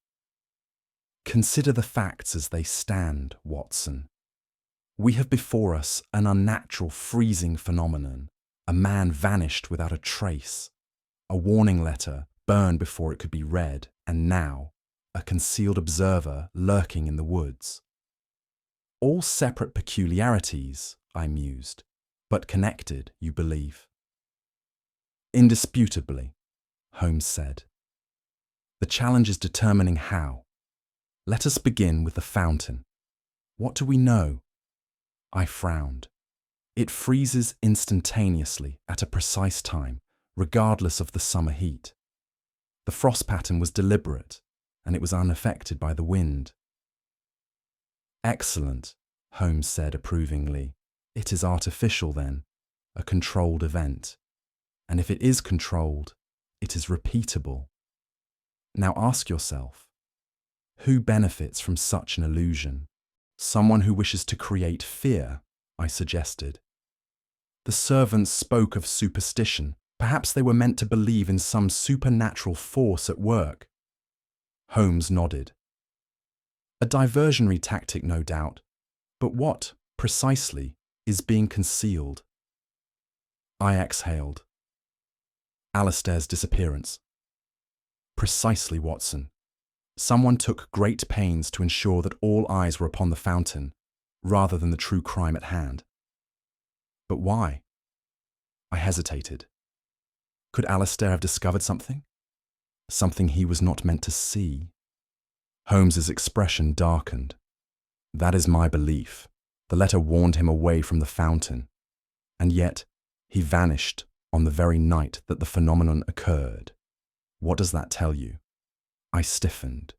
"Consider the facts as they stand, Watson. We have before us an unnatural freezing phenomenon, a man vanished without a trace, a warning letter burned before it could be read, and now, a concealed observer lurking in the woods. All separate peculiarities, I mused, but connected, you believe?" "Indisputably," Holmes said. "The challenge is determining how. Let us begin with the fountain. What do we know?" I frowned. "It freezes instantaneously at a precise time, regardless of the summer heat. The frost pattern was deliberate, and it was unaffected by the wind." "Excellent," Holmes said approvingly. "It is artificial then, a controlled event. And if it is controlled, it is repeatable. Now ask yourself, who benefits from such an illusion? Someone who wishes to create fear, I suggested. The servants spoke of superstition. Perhaps they were meant to believe in some supernatural force at work. Holmes nodded. A diversionary tactic, no doubt. But what, precisely, is being concealed? I exhaled. Alistair's disappearance. Precisely, Watson. Someone took great pains to ensure that all eyes were upon the fountain, rather than the true crime at hand. But why? I hesitated. Could Alistair have discovered something? Something he was not meant to see? Holmes's expression darkened. That is my belief. The letter warned him away from the fountain, and yet he vanished on the very night that the phenomenon occurred. What does that tell you? I stiffened.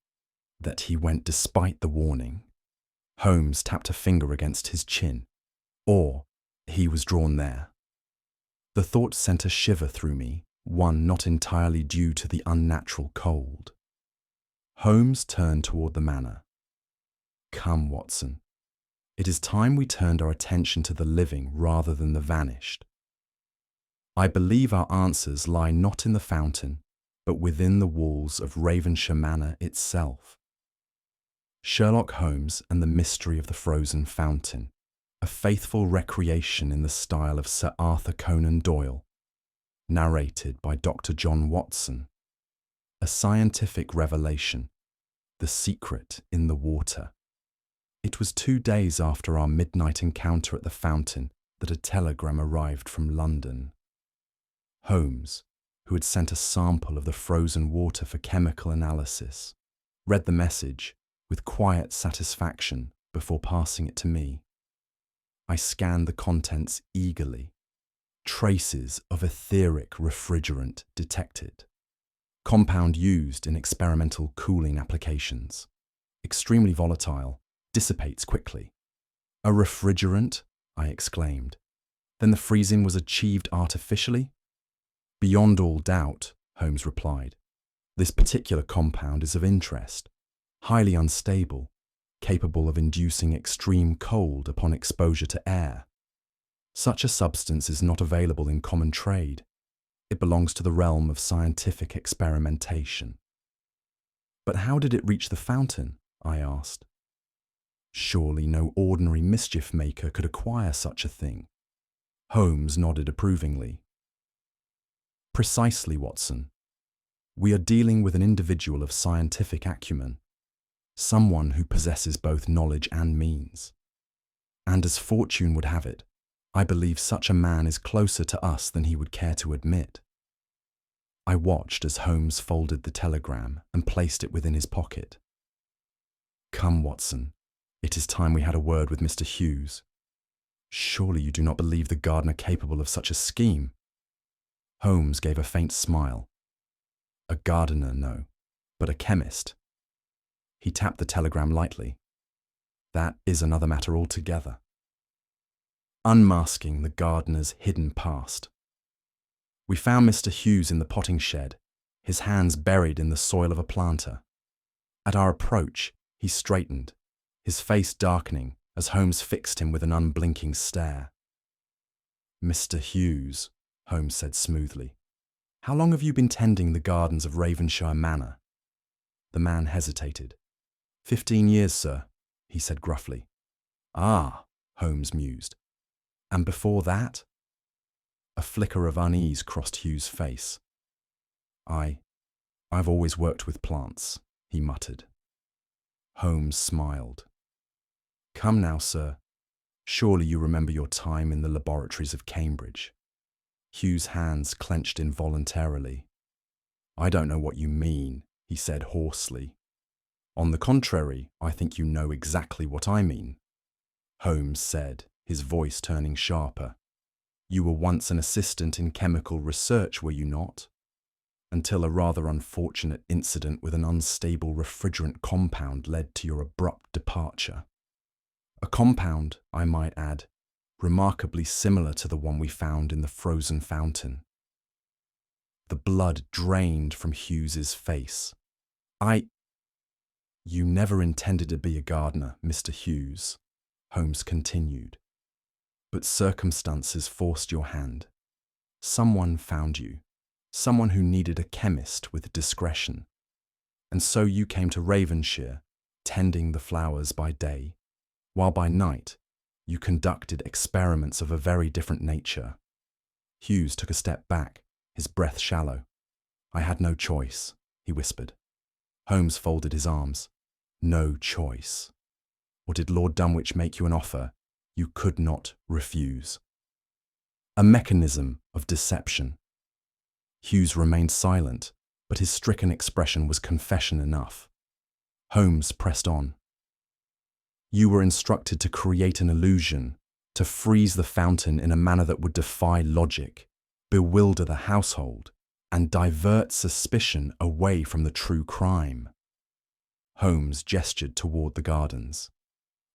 That he went despite the warning. Holmes tapped a finger against his chin. Or he was drawn there. The thought sent a shiver through me, one not entirely due to the unnatural cold. Holmes turned toward the manor. Come, Watson. It is time we turned our attention to the living rather than the vanished. I believe our answers lie not in the fountain, but within the walls of Ravenshire Manor itself. Sherlock Holmes and the Mystery of the Frozen Fountain, a faithful recreation in the style of Sir Arthur Conan Doyle, narrated by Dr. John Watson. A scientific revelation, the secret in the water. It was 2 days after our midnight encounter at the fountain that a telegram arrived from London. Holmes, who had sent a sample of the frozen water for chemical analysis, read the message with quiet satisfaction before passing it to me. I scanned the contents eagerly. Traces of etheric refrigerant detected. Compound used in experimental cooling applications. Extremely volatile, dissipates quickly. A refrigerant? I exclaimed. Then the freezing was achieved artificially? Beyond all doubt, Holmes replied. This particular compound is of interest. Highly unstable, capable of inducing extreme cold upon exposure to air. Such a substance is not available in common trade. It belongs to the realm of scientific experimentation. But how did it reach the fountain? I asked. Surely no ordinary mischief maker could acquire such a thing. Holmes nodded approvingly. Precisely, Watson. We are dealing with an individual of scientific acumen, someone who possesses both knowledge and means. And as fortune would have it, I believe such a man is closer to us than he would care to admit. I watched as Holmes folded the telegram and placed it within his pocket. Come, Watson, it is time we had a word with Mr. Hughes. Surely you do not believe the gardener capable of such a scheme? Holmes gave a faint smile. A gardener, no, but a chemist. He tapped the telegram lightly. That is another matter altogether. Unmasking the gardener's hidden past. We found Mr. Hughes in the potting shed, his hands buried in the soil of a planter. At our approach, he straightened, his face darkening as Holmes fixed him with an unblinking stare. Mr. Hughes, Holmes said smoothly, how long have you been tending the gardens of Ravenshire Manor? The man hesitated. 15 years, sir, he said gruffly. Ah, Holmes mused. And before that? A flicker of unease crossed Hughes' face. I've always worked with plants, he muttered. Holmes smiled. Come now, sir. Surely you remember your time in the laboratories of Cambridge. Hughes' hands clenched involuntarily. I don't know what you mean, he said hoarsely. On the contrary, I think you know exactly what I mean, Holmes said, his voice turning sharper. You were once an assistant in chemical research, were you not? Until a rather unfortunate incident with an unstable refrigerant compound led to your abrupt departure. A compound, I might add, remarkably similar to the one we found in the frozen fountain. The blood drained from Hughes's face. You never intended to be a gardener, Mr. Hughes, Holmes continued. But circumstances forced your hand. Someone found you, someone who needed a chemist with discretion. And so you came to Ravenshire, tending the flowers by day, while by night you conducted experiments of a very different nature. Hughes took a step back, his breath shallow. I had no choice, he whispered. Holmes folded his arms. No choice. Or did Lord Dunwich make you an offer you could not refuse? A mechanism of deception. Hughes remained silent, but his stricken expression was confession enough. Holmes pressed on. You were instructed to create an illusion, to freeze the fountain in a manner that would defy logic, bewilder the household, and divert suspicion away from the true crime. Holmes gestured toward the gardens.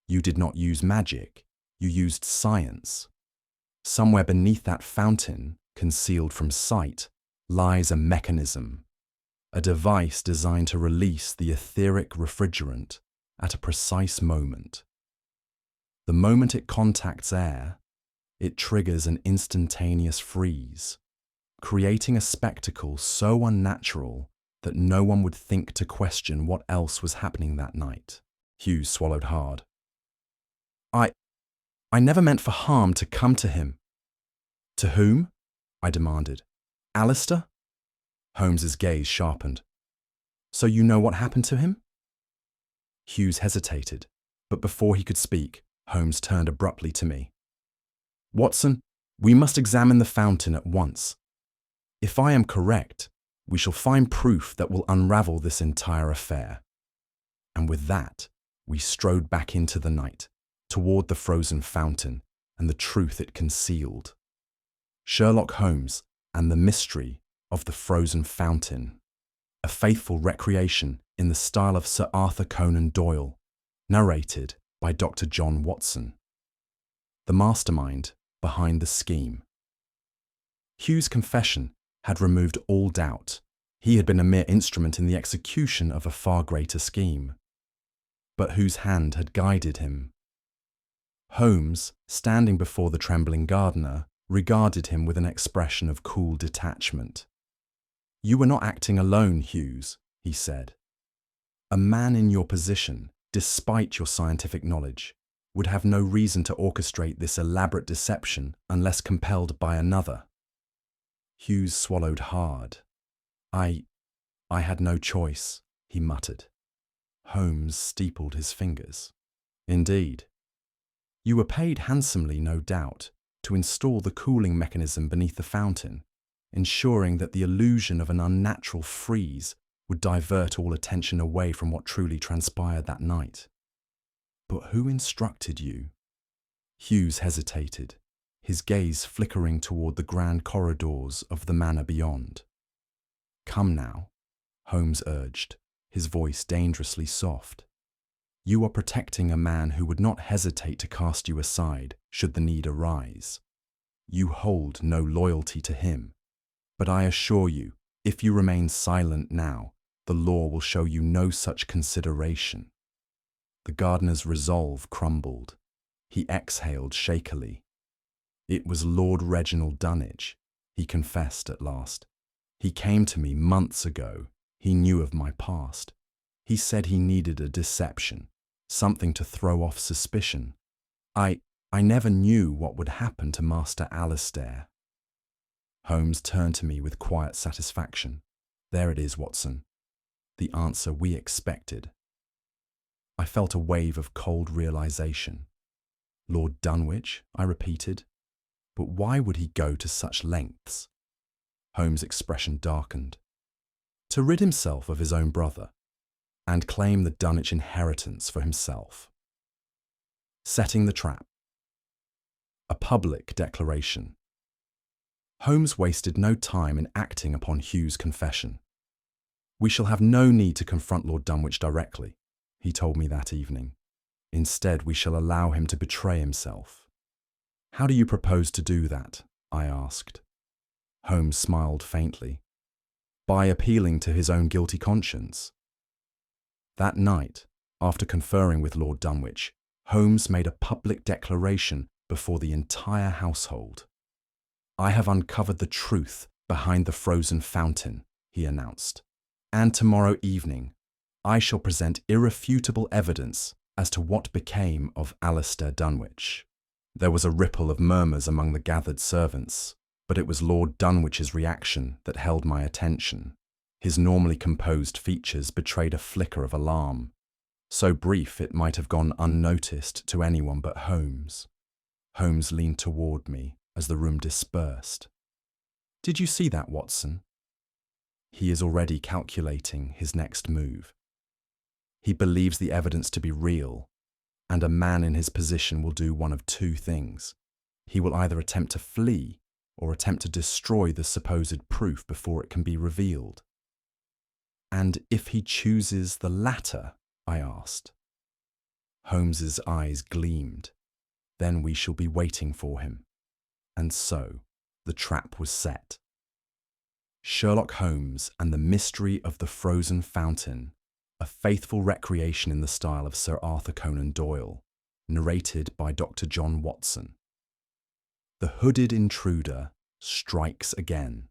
You did not use magic, you used science. Somewhere beneath that fountain, concealed from sight, lies a mechanism, a device designed to release the etheric refrigerant at a precise moment. The moment it contacts air, it triggers an instantaneous freeze, creating a spectacle so unnatural that no one would think to question what else was happening that night. Hughes swallowed hard. I never meant for harm to come to him. To whom? I demanded. Alistair? Holmes's gaze sharpened. So you know what happened to him? Hughes hesitated, but before he could speak, Holmes turned abruptly to me. Watson, we must examine the fountain at once. If I am correct, we shall find proof that will unravel this entire affair. And with that, we strode back into the night, toward the frozen fountain and the truth it concealed. Sherlock Holmes and the mystery of the frozen fountain. A faithful recreation in the style of Sir Arthur Conan Doyle, narrated by Dr. John Watson. The mastermind behind the scheme. Hughes' confession had removed all doubt. He had been a mere instrument in the execution of a far greater scheme. But whose hand had guided him? Holmes, standing before the trembling gardener, regarded him with an expression of cool detachment. You were not acting alone, Hughes, he said. A man in your position, despite your scientific knowledge, would have no reason to orchestrate this elaborate deception unless compelled by another. Hughes swallowed hard. I had no choice, he muttered. Holmes steepled his fingers. Indeed. You were paid handsomely, no doubt, to install the cooling mechanism beneath the fountain, ensuring that the illusion of an unnatural freeze would divert all attention away from what truly transpired that night. But who instructed you? Hughes hesitated, his gaze flickering toward the grand corridors of the manor beyond. Come now, Holmes urged, his voice dangerously soft. You are protecting a man who would not hesitate to cast you aside should the need arise. You hold no loyalty to him, but I assure you, if you remain silent now, the law will show you no such consideration. The gardener's resolve crumbled. He exhaled shakily. It was Lord Reginald Dunwich, he confessed at last. He came to me months ago. He knew of my past. He said he needed a deception, something to throw off suspicion. I never knew what would happen to Master Alistair. Holmes turned to me with quiet satisfaction. There it is, Watson. The answer we expected. I felt a wave of cold realization. Lord Dunwich, I repeated. But why would he go to such lengths? Holmes' expression darkened. To rid himself of his own brother, and claim the Dunwich inheritance for himself. Setting the trap. A public declaration. Holmes wasted no time in acting upon Hughes' confession. We shall have no need to confront Lord Dunwich directly, he told me that evening. Instead, we shall allow him to betray himself. How do you propose to do that? I asked. Holmes smiled faintly. By appealing to his own guilty conscience. That night, after conferring with Lord Dunwich, Holmes made a public declaration before the entire household. "I have uncovered the truth behind the frozen fountain," he announced, "and tomorrow evening I shall present irrefutable evidence as to what became of Alistair Dunwich." There was a ripple of murmurs among the gathered servants, but it was Lord Dunwich's reaction that held my attention. His normally composed features betrayed a flicker of alarm, so brief it might have gone unnoticed to anyone but Holmes. Holmes leaned toward me as the room dispersed. "Did you see that, Watson? He is already calculating his next move. He believes the evidence to be real, and a man in his position will do one of two things. He will either attempt to flee or attempt to destroy the supposed proof before it can be revealed." "And if he chooses the latter?" I asked. Holmes's eyes gleamed. "Then we shall be waiting for him." And so, the trap was set. Sherlock Holmes and the Mystery of the Frozen Fountain, a faithful recreation in the style of Sir Arthur Conan Doyle, narrated by Dr. John Watson. The hooded intruder strikes again.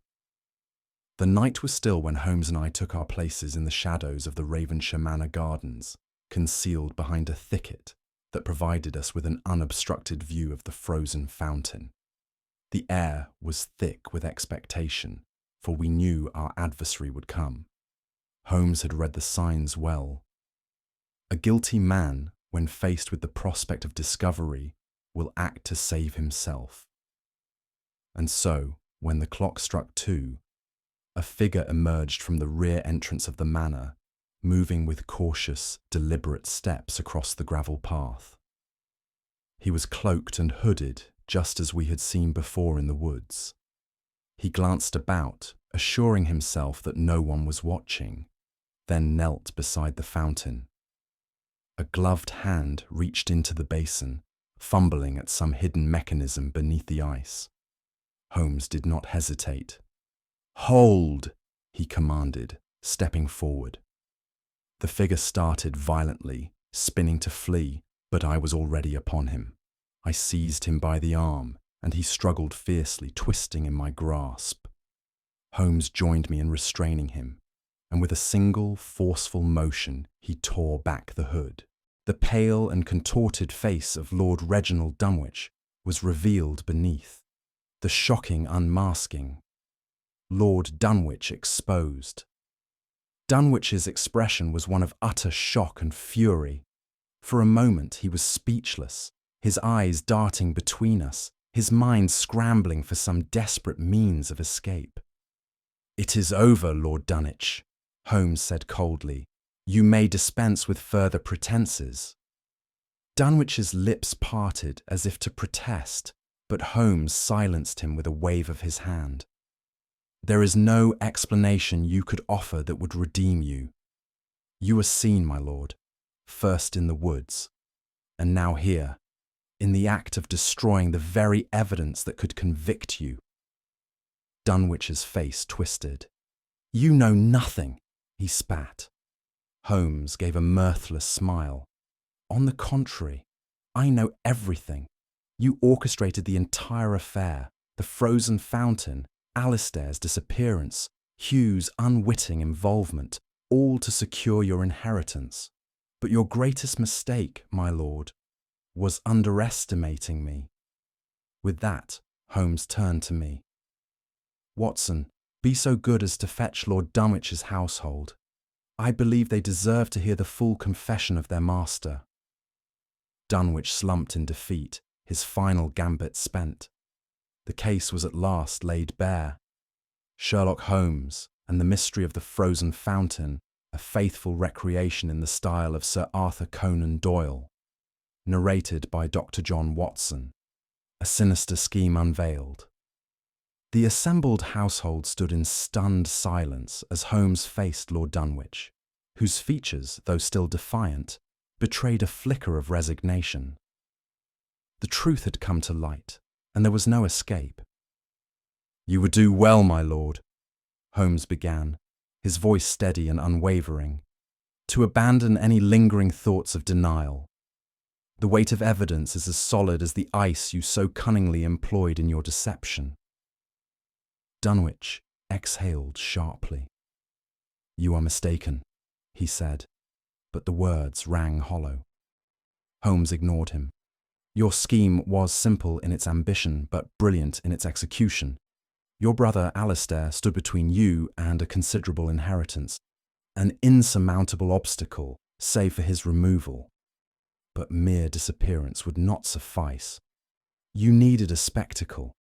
The night was still when Holmes and I took our places in the shadows of the Ravenshire Manor gardens, concealed behind a thicket that provided us with an unobstructed view of the frozen fountain. The air was thick with expectation, for we knew our adversary would come. Holmes had read the signs well. A guilty man, when faced with the prospect of discovery, will act to save himself. And so, when the clock struck 2, a figure emerged from the rear entrance of the manor, moving with cautious, deliberate steps across the gravel path. He was cloaked and hooded, just as we had seen before in the woods. He glanced about, assuring himself that no one was watching, then knelt beside the fountain. A gloved hand reached into the basin, fumbling at some hidden mechanism beneath the ice. Holmes did not hesitate. "Hold!" he commanded, stepping forward. The figure started violently, spinning to flee, but I was already upon him. I seized him by the arm, and he struggled fiercely, twisting in my grasp. Holmes joined me in restraining him, and with a single, forceful motion, he tore back the hood. The pale and contorted face of Lord Reginald Dunwich was revealed beneath. The shocking unmasking. Lord Dunwich exposed. Dunwich's expression was one of utter shock and fury. For a moment he was speechless, his eyes darting between us, his mind scrambling for some desperate means of escape. "It is over, Lord Dunwich," Holmes said coldly. "You may dispense with further pretences." Dunwich's lips parted as if to protest, but Holmes silenced him with a wave of his hand. "There is no explanation you could offer that would redeem you. You were seen, my lord, first in the woods, and now here, in the act of destroying the very evidence that could convict you." Dunwich's face twisted. "You know nothing," he spat. Holmes gave a mirthless smile. "On the contrary, I know everything. You orchestrated the entire affair, the frozen fountain, Alistair's disappearance, Hugh's unwitting involvement, all to secure your inheritance. But your greatest mistake, my lord, was underestimating me." With that, Holmes turned to me. "Watson, be so good as to fetch Lord Dunwich's household. I believe they deserve to hear the full confession of their master." Dunwich slumped in defeat, his final gambit spent. The case was at last laid bare. Sherlock Holmes and the Mystery of the Frozen Fountain, a faithful recreation in the style of Sir Arthur Conan Doyle. Narrated by Dr. John Watson. A sinister scheme unveiled. The assembled household stood in stunned silence as Holmes faced Lord Dunwich, whose features, though still defiant, betrayed a flicker of resignation. The truth had come to light, and there was no escape. "You would do well, my lord," Holmes began, his voice steady and unwavering, "to abandon any lingering thoughts of denial. The weight of evidence is as solid as the ice you so cunningly employed in your deception. Dunwich exhaled sharply. "You are mistaken," he said, but the words rang hollow. Holmes ignored him. "Your scheme was simple in its ambition, but brilliant in its execution. Your brother Alistair stood between you and a considerable inheritance, an insurmountable obstacle, save for his removal. But mere disappearance would not suffice. You needed a spectacle,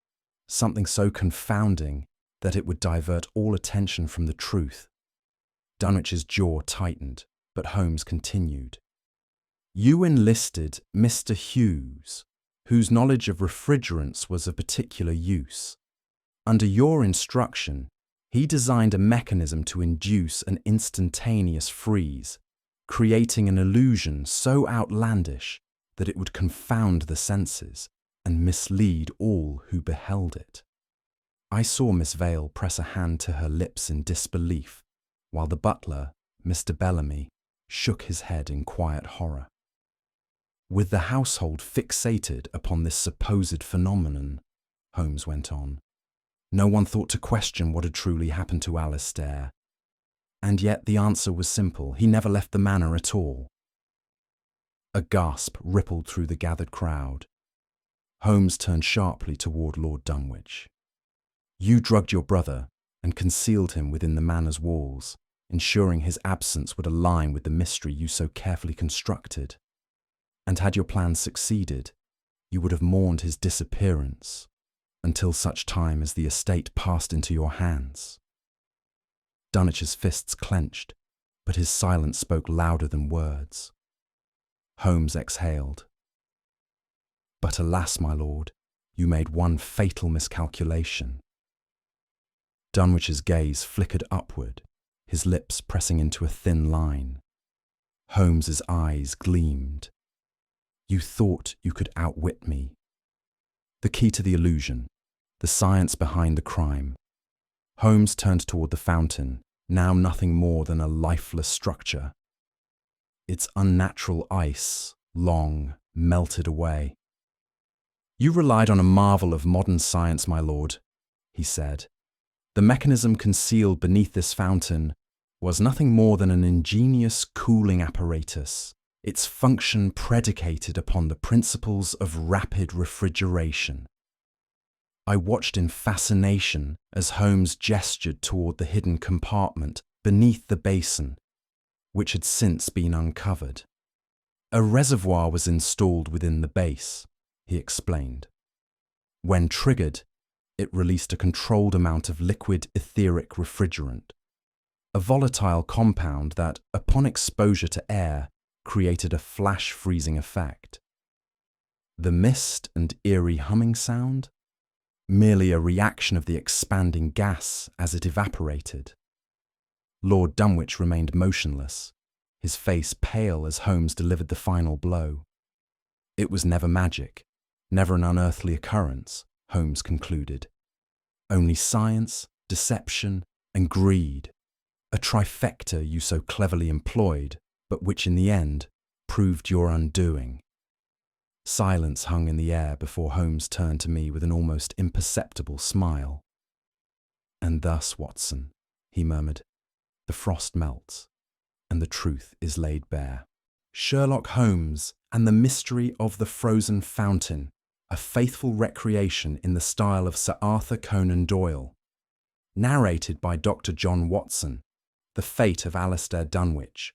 something so confounding that it would divert all attention from the truth." Dunwich's jaw tightened, but Holmes continued. "You enlisted Mr. Hughes, whose knowledge of refrigerants was of particular use. Under your instruction, he designed a mechanism to induce an instantaneous freeze, creating an illusion so outlandish that it would confound the senses and mislead all who beheld it." I saw Miss Vale press a hand to her lips in disbelief, while the butler, Mr. Bellamy, shook his head in quiet horror. "With the household fixated upon this supposed phenomenon," Holmes went on, "no one thought to question what had truly happened to Alistair. And yet the answer was simple. He never left the manor at all." A gasp rippled through the gathered crowd. Holmes turned sharply toward Lord Dunwich. "You drugged your brother and concealed him within the manor's walls, ensuring his absence would align with the mystery you so carefully constructed. And had your plan succeeded, you would have mourned his disappearance until such time as the estate passed into your hands." Dunwich's fists clenched, but his silence spoke louder than words. Holmes exhaled. "But alas, my lord, you made one fatal miscalculation." Dunwich's gaze flickered upward, his lips pressing into a thin line. Holmes's eyes gleamed. "You thought you could outwit me." The key to the illusion, the science behind the crime. Holmes turned toward the fountain, now nothing more than a lifeless structure. Its unnatural ice, long, melted away. "You relied on a marvel of modern science, my lord," he said. "The mechanism concealed beneath this fountain was nothing more than an ingenious cooling apparatus, its function predicated upon the principles of rapid refrigeration." I watched in fascination as Holmes gestured toward the hidden compartment beneath the basin, which had since been uncovered. "A reservoir was installed within the base," he explained. "When triggered, it released a controlled amount of liquid etheric refrigerant, a volatile compound that, upon exposure to air, created a flash freezing effect. The mist and eerie humming sound? Merely a reaction of the expanding gas as it evaporated." Lord Dunwich remained motionless, his face pale as Holmes delivered the final blow. "It was never magic, never an unearthly occurrence," Holmes concluded. "Only science, deception, and greed, a trifecta you so cleverly employed, but which in the end proved your undoing." Silence hung in the air before Holmes turned to me with an almost imperceptible smile. "And thus, Watson," he murmured, "the frost melts, and the truth is laid bare." Sherlock Holmes and the Mystery of the Frozen Fountain, a faithful recreation in the style of Sir Arthur Conan Doyle. Narrated by Dr. John Watson, The Fate of Alistair Dunwich.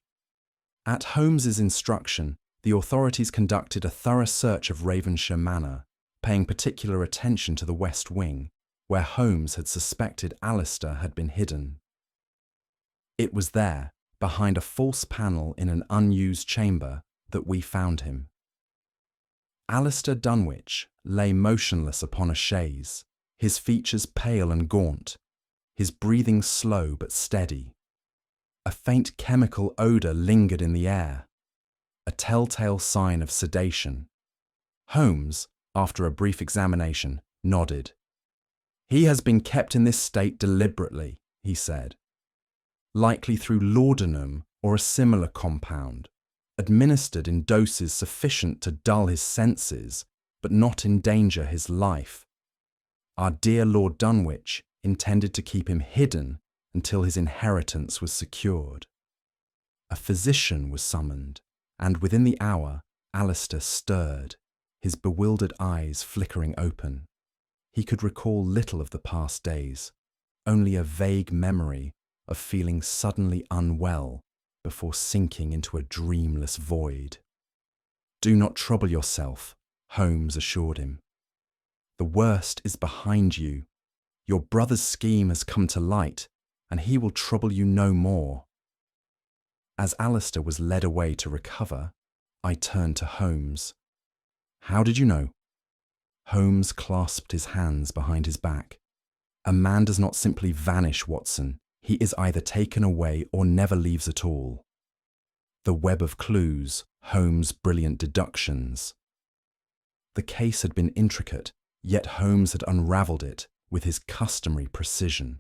At Holmes's instruction, the authorities conducted a thorough search of Ravenshire Manor, paying particular attention to the West Wing, where Holmes had suspected Alistair had been hidden. It was there, behind a false panel in an unused chamber, that we found him. Alistair Dunwich lay motionless upon a chaise, his features pale and gaunt, his breathing slow but steady. A faint chemical odour lingered in the air, a telltale sign of sedation. Holmes, after a brief examination, nodded. "He has been kept in this state deliberately," he said. "Likely through laudanum or a similar compound, administered in doses sufficient to dull his senses, but not endanger his life. Our dear Lord Dunwich intended to keep him hidden until his inheritance was secured. A physician was summoned, and within the hour, Alistair stirred, his bewildered eyes flickering open. He could recall little of the past days, only a vague memory of feeling suddenly unwell before sinking into a dreamless void. "Do not trouble yourself," Holmes assured him. "The worst is behind you. Your brother's scheme has come to light, and he will trouble you no more." As Alistair was led away to recover, I turned to Holmes. "How did you know?" Holmes clasped his hands behind his back. "A man does not simply vanish, Watson. He is either taken away or never leaves at all." The web of clues, Holmes' brilliant deductions. The case had been intricate, yet Holmes had unravelled it with his customary precision.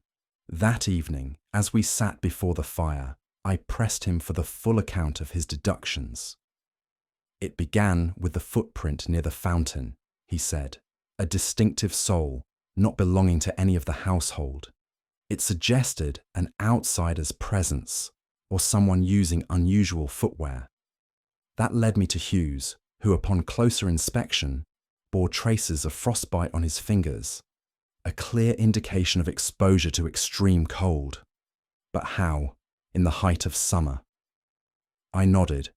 That evening, as we sat before the fire, I pressed him for the full account of his deductions. "It began with the footprint near the fountain," he said, "a distinctive sole, not belonging to any of the household. It suggested an outsider's presence, or someone using unusual footwear. That led me to Hughes, who upon closer inspection bore traces of frostbite on his fingers, a clear indication of exposure to extreme cold. But how, in the height of summer?" I nodded,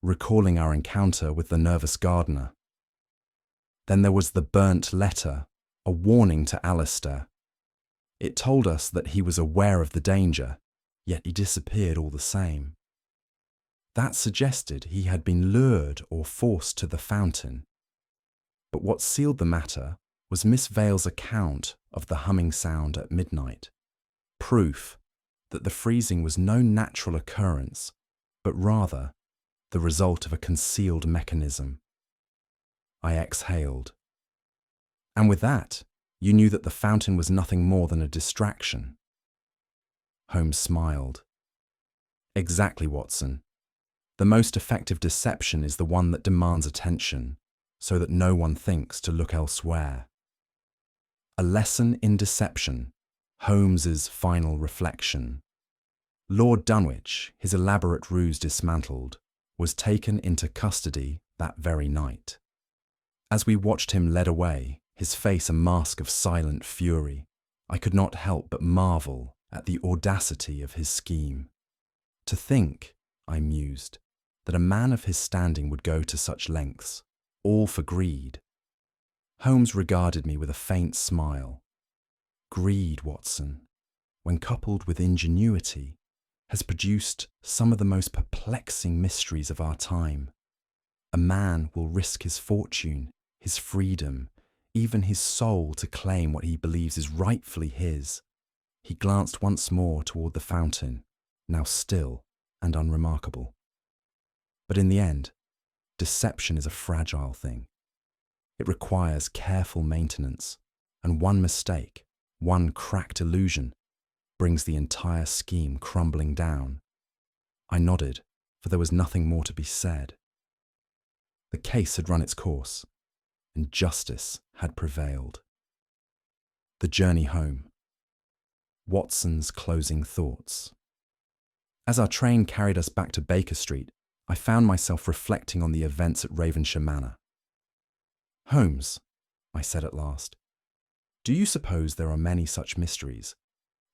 recalling our encounter with the nervous gardener. Then there was the burnt letter, a warning to Alistair. It told us that he was aware of the danger, yet he disappeared all the same. That suggested he had been lured or forced to the fountain. But what sealed the matter was Miss Vale's account of the humming sound at midnight, proof that the freezing was no natural occurrence, but rather the result of a concealed mechanism. I exhaled. "And with that, you knew that the fountain was nothing more than a distraction?" Holmes smiled. "Exactly, Watson. The most effective deception is the one that demands attention, so that no one thinks to look elsewhere." A lesson in deception, Holmes's final reflection. Lord Dunwich, his elaborate ruse dismantled, was taken into custody that very night. As we watched him led away, his face a mask of silent fury, I could not help but marvel at the audacity of his scheme. To think, I mused, that a man of his standing would go to such lengths, all for greed. Holmes regarded me with a faint smile. Greed, Watson, when coupled with ingenuity, has produced some of the most perplexing mysteries of our time. A man will risk his fortune, his freedom, even his soul to claim what he believes is rightfully his. He glanced once more toward the fountain, now still and unremarkable. But in the end, deception is a fragile thing. It requires careful maintenance, and one mistake, one cracked illusion, brings the entire scheme crumbling down. I nodded, for there was nothing more to be said. The case had run its course, and justice had prevailed. The journey home. Watson's closing thoughts. As our train carried us back to Baker Street, I found myself reflecting on the events at Ravenshire Manor. "Holmes," I said at last, "do you suppose there are many such mysteries,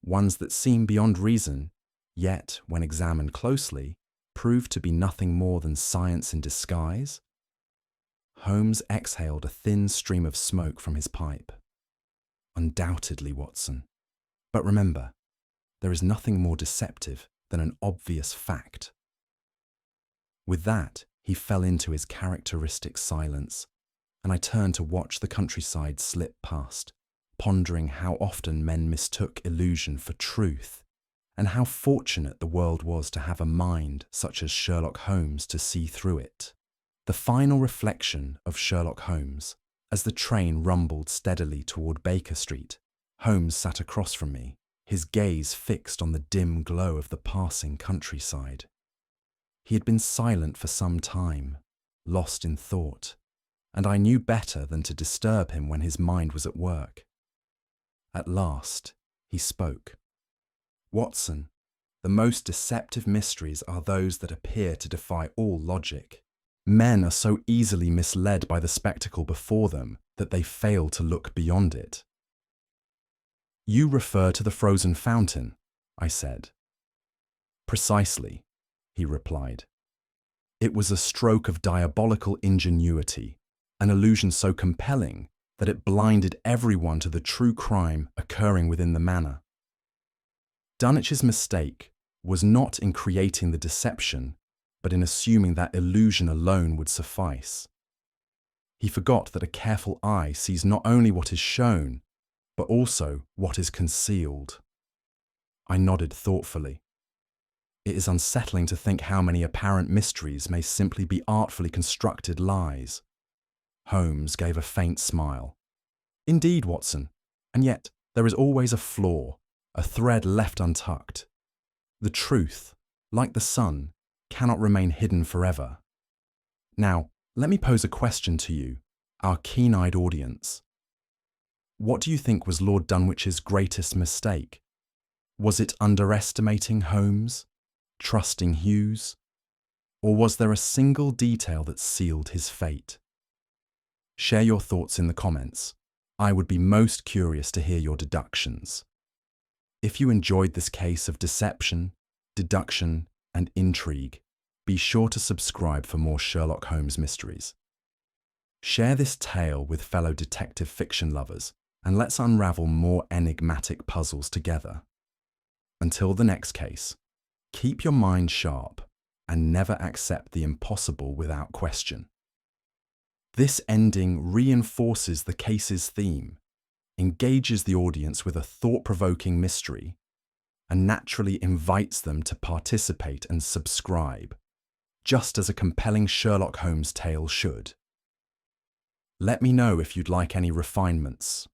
ones that seem beyond reason, yet, when examined closely, prove to be nothing more than science in disguise?" Holmes exhaled a thin stream of smoke from his pipe. "Undoubtedly, Watson. But remember, there is nothing more deceptive than an obvious fact." With that, he fell into his characteristic silence, and I turned to watch the countryside slip past, pondering how often men mistook illusion for truth, and how fortunate the world was to have a mind such as Sherlock Holmes to see through it. The final reflection of Sherlock Holmes, as the train rumbled steadily toward Baker Street. Holmes sat across from me, his gaze fixed on the dim glow of the passing countryside. He had been silent for some time, lost in thought, and I knew better than to disturb him when his mind was at work. At last, he spoke. "Watson, the most deceptive mysteries are those that appear to defy all logic. Men are so easily misled by the spectacle before them that they fail to look beyond it." "You refer to the frozen fountain," I said. "Precisely," he replied. "It was a stroke of diabolical ingenuity, an illusion so compelling that it blinded everyone to the true crime occurring within the manor. Dunwitch's mistake was not in creating the deception, but in assuming that illusion alone would suffice. He forgot that a careful eye sees not only what is shown, but also what is concealed." I nodded thoughtfully. It is unsettling to think how many apparent mysteries may simply be artfully constructed lies. Holmes gave a faint smile. "Indeed, Watson, and yet there is always a flaw, a thread left untucked. The truth, like the sun, cannot remain hidden forever. Now, let me pose a question to you, our keen-eyed audience. What do you think was Lord Dunwitch's greatest mistake? Was it underestimating Holmes? Trusting Hughes? Or was there a single detail that sealed his fate? Share your thoughts in the comments. I would be most curious to hear your deductions. If you enjoyed this case of deception, deduction, and intrigue, be sure to subscribe for more Sherlock Holmes mysteries. Share this tale with fellow detective fiction lovers, and let's unravel more enigmatic puzzles together. Until the next case, keep your mind sharp and never accept the impossible without question. This ending reinforces the case's theme, engages the audience with a thought-provoking mystery, and naturally invites them to participate and subscribe, just as a compelling Sherlock Holmes tale should. Let me know if you'd like any refinements